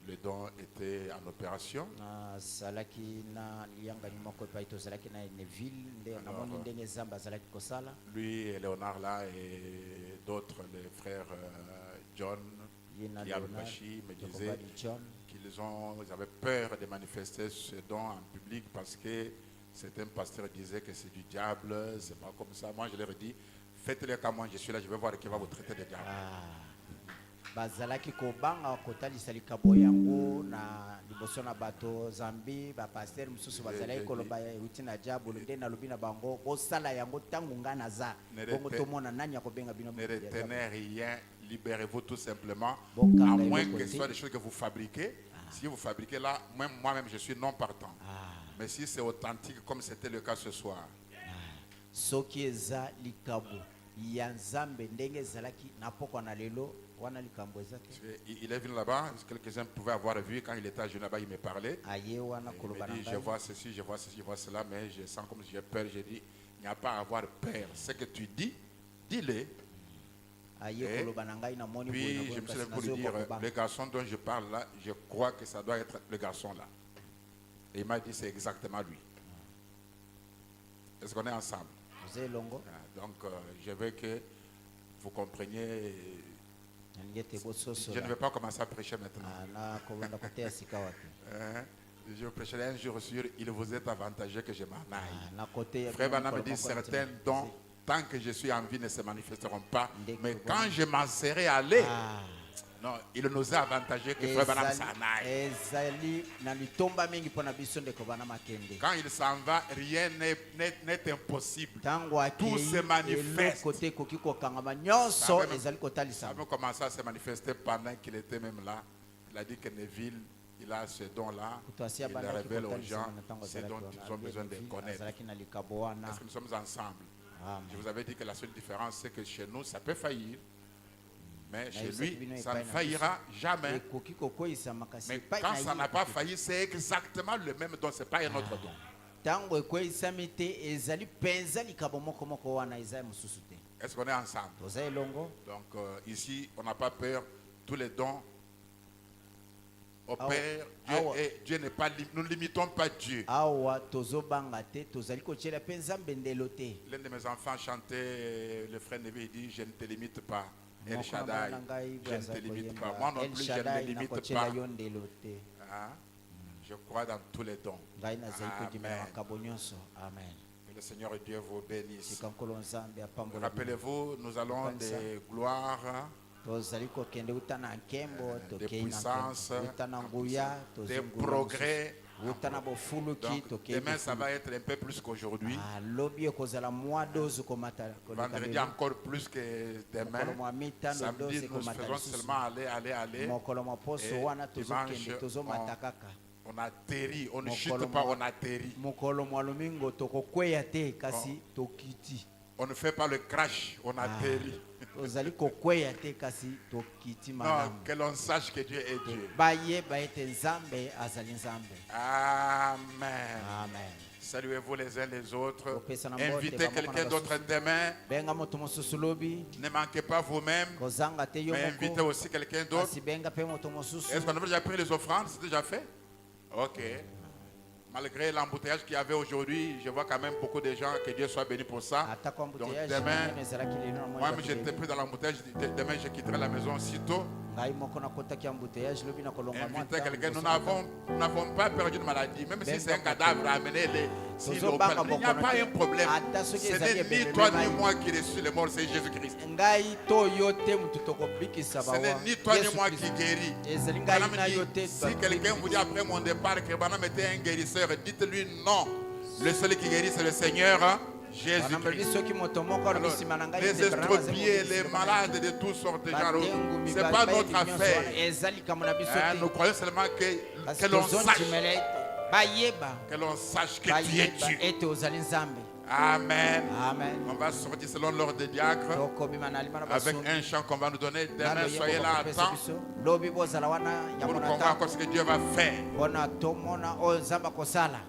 le don était en opération. nazalaki na liyangani moko epai tozalaki na Neville nde namoni ndenge Nzambe azalaki kosala. Lui et Léonard là et d'autres, les frères John, Ye na Liam Leonard, Bashi me Jacob disaient Adi John, ils avaient peur de manifester ce don en public parce que certains pasteurs disaient que c'est du diable, c'est pas comme ça. Moi je leur ai dit, faites-le comme moi je suis là, je vais voir qui va vous traiter de diable. bazalaki kobanga kotalisa likabo yango na liboso na bato zambi bapaster mosusu bazalaki koloba euti na diabolo nde nalobi na bango bosala yango ntango nga naza bongo tomona nani ya kobenga bino. Ne retenez rien, libérez-vous tout simplement, à Bokanga moins eloko que te. ce soit des choses que vous fabriquez. Si vous fabriquez là, moi-même je suis non partant. Mais si c'est authentique comme c'était le cas ce soir, soki eza likabo ya Nzambe ndenge ezalaki na pokwa na lelo wana likambo ezaki il est venu là-bas, quelques-uns pouvaient avoir vu quand il était à Genève là-bas, il me parlait. aye wana Il koloba me na dit, je ngai vois ceci, je vois ceci, je vois cela, mais je sens comme si j'ai peur. J'ai dit, il n'y a pas à avoir peur. Ce que tu dis, dis-le. aye Eh, koloba na ngai na moni Puis boye je me suis kasi levé pour lui dire, nazoyoka le garçon dont je parle là, je crois que ça doit être le garçon là. Et il m'a dit, c'est exactement lui. Est-ce qu'on est ensemble? oza elongo Donc, je veux que vous compreniez. nalingi ete Je bososola ne vais pas commencer à prêcher maintenant. na kobanda koteya sika wapi Hein? Je prêcherai un jour sur, il vous est avantageux que je m'en aille. na koteya Frère Banam me dit, certains dons, tant que je suis en vie, ne se manifesteront pas. Mais quand je m'en serai allé, non, il nous a avantagé que Frère Banam s'en aille. ezali na litomba mingi mpona biso ndeko bana makende Quand il s'en va, rien n'est impossible. ntango Tout se manifeste. eloko te ekoki kokangama nyonso Ça va même- ezali Ça kotalisama avait commencé à se manifester pendant qu'il était même là. Il a dit que Neville, il a ce don-là. kuto asi Il le abandaki révèle aux kotalisama gens, na ntango ce azalaki dont wana. ils ont besoin de David connaître. azalaki na likabo wana. Parce que nous sommes ensemble. Amen. Je vous avais dit que la seule différence, c'est que chez nous, ça peut faillir. Mais chez Nayebisaki lui, bino ça ne epai na faillira jamais. ekoki kokweyisama kasi Mais epai quand na ça ye n'a pas ekoki. failli, c'est exactement le même don, ce n'est pas un autre don. ntango ekweyisami te ezali mpenza likabo moko wana eza ya mosusu te Est-ce qu'on est ensemble? toza elongo. Donc ici, on n'a pas peur. Tous les dons opèrent. Dieu n'est pas, nous ne limitons pas Dieu. awa tozobanga te tozali kotyela mpe Nzambe ndelo te. L'un de mes enfants chantait, le frère Nevi, il dit, je ne te limite pas. El Moko na Shaddai, bana ngai je ne baza te limite koyemba, pas. Moi non El plus, je ne Shaddai me limite nakotyela pas. yo ndelo te. Hein? Je crois dans tous les dons. ngai nazali kodimela Amen. makabo nyonso. Amen. Que le Seigneur et Dieu vous bénisse. sika nkolo Nzambe apambola bino. Rappelez-vous, nous allons des gloires, tozali kokende uta na nkembo des tokei na puissances, nkembo uta na nguya des tozongula progrès. mosusu. uta na bofuluki Donc, tokei demain, ça bofuluki. va être un peu plus qu'aujourd'hui. lobi ekozala mwa doze komata koleka Vendredi lelo. encore plus que demain. mokolo mwa mitano Samedi, doze nous komata faisons lisusu. seulement aller. mokolo mwa poso Et wana dimanche, tozokende tozomata kaka. On atterrit, on ne Mokolo chute pas, mwa- on atterrit. mokolo mwa lomingo tokokweya te kasi tokiti. On ne fait pas le crash, on atterrit. tozali kokweya te kasi tokiti Non, malamu. que l'on sache que Dieu est Dieu. bayeba ete Nzambe azali Nzambe. Amen. Amen. Saluez-vous les uns les autres. Kopesa na mbote Invitez bamoko na quelqu'un d'autre basusu. demain. benga moto mosusu lobi Ne manquez pas vous-même, kozanga te yo mais invitez moko aussi quelqu'un d'autre. kasi benga mpe moto mosusu. Est-ce qu'on a déjà pris les offrandes? C'est déjà fait? Ok. Malgré l'embouteillage qu'il y avait aujourd'hui, je vois quand même beaucoup de gens, que Dieu soit béni pour ça. ata kwa Donc embouteillage demain, monene ezalaki lelo na moi moi-même j'étais pris dans l'embouteillage, demain je quitterai la maison aussitôt. ngai moko nakotaki embouteillage lobi na kolonga mwa Invitez ntango quelqu'un, nous liboso na n'avons pas perdu de maladie, même si Ben, c'est un donc, cadavre, amenez-les. Tozobanga Il n'y a bokono pas te. un problème. Ata soki Ce ezali n'est ebele ni toi ni mai. moi qui reçu les morts, c'est Jésus-Christ. ngai to yo te mutu tokobikisa Ce n'est bawa ni toi ni Yesu moi Kristo. qui guérit. ezali ngai Madame na dit, yo te si quelqu'un vous dit après mon départ que Banam était un guérisseur, dites-lui non. Le seul qui guérit, c'est le Seigneur Wanambebi Jésus-Christ. soki moto moko alobi Alors, nsima na ngai les ete Branham estropiés, azali les kobikisa malades de toutes sortes de gens, batengumi, ce n'est pas bayebi notre nyonso affaire. wana, eza likambo na biso Hein, te. nous croyons seulement Kasi que l'on sache, tozondimela ete bayeba que tu es bayeba Dieu. ete ozali Nzambe. Amen. Amen. On va sortir selon l'ordre des diacres tokobima na lima na avec basombi. un chant qu'on va nous donner. Nalo Demain, yembo soyez là à bakopesa temps biso. Lobi bozala wana pour yango qu'on na voit ntango encore ce que Dieu va faire. mpona tomona oyo Nzambe akosala.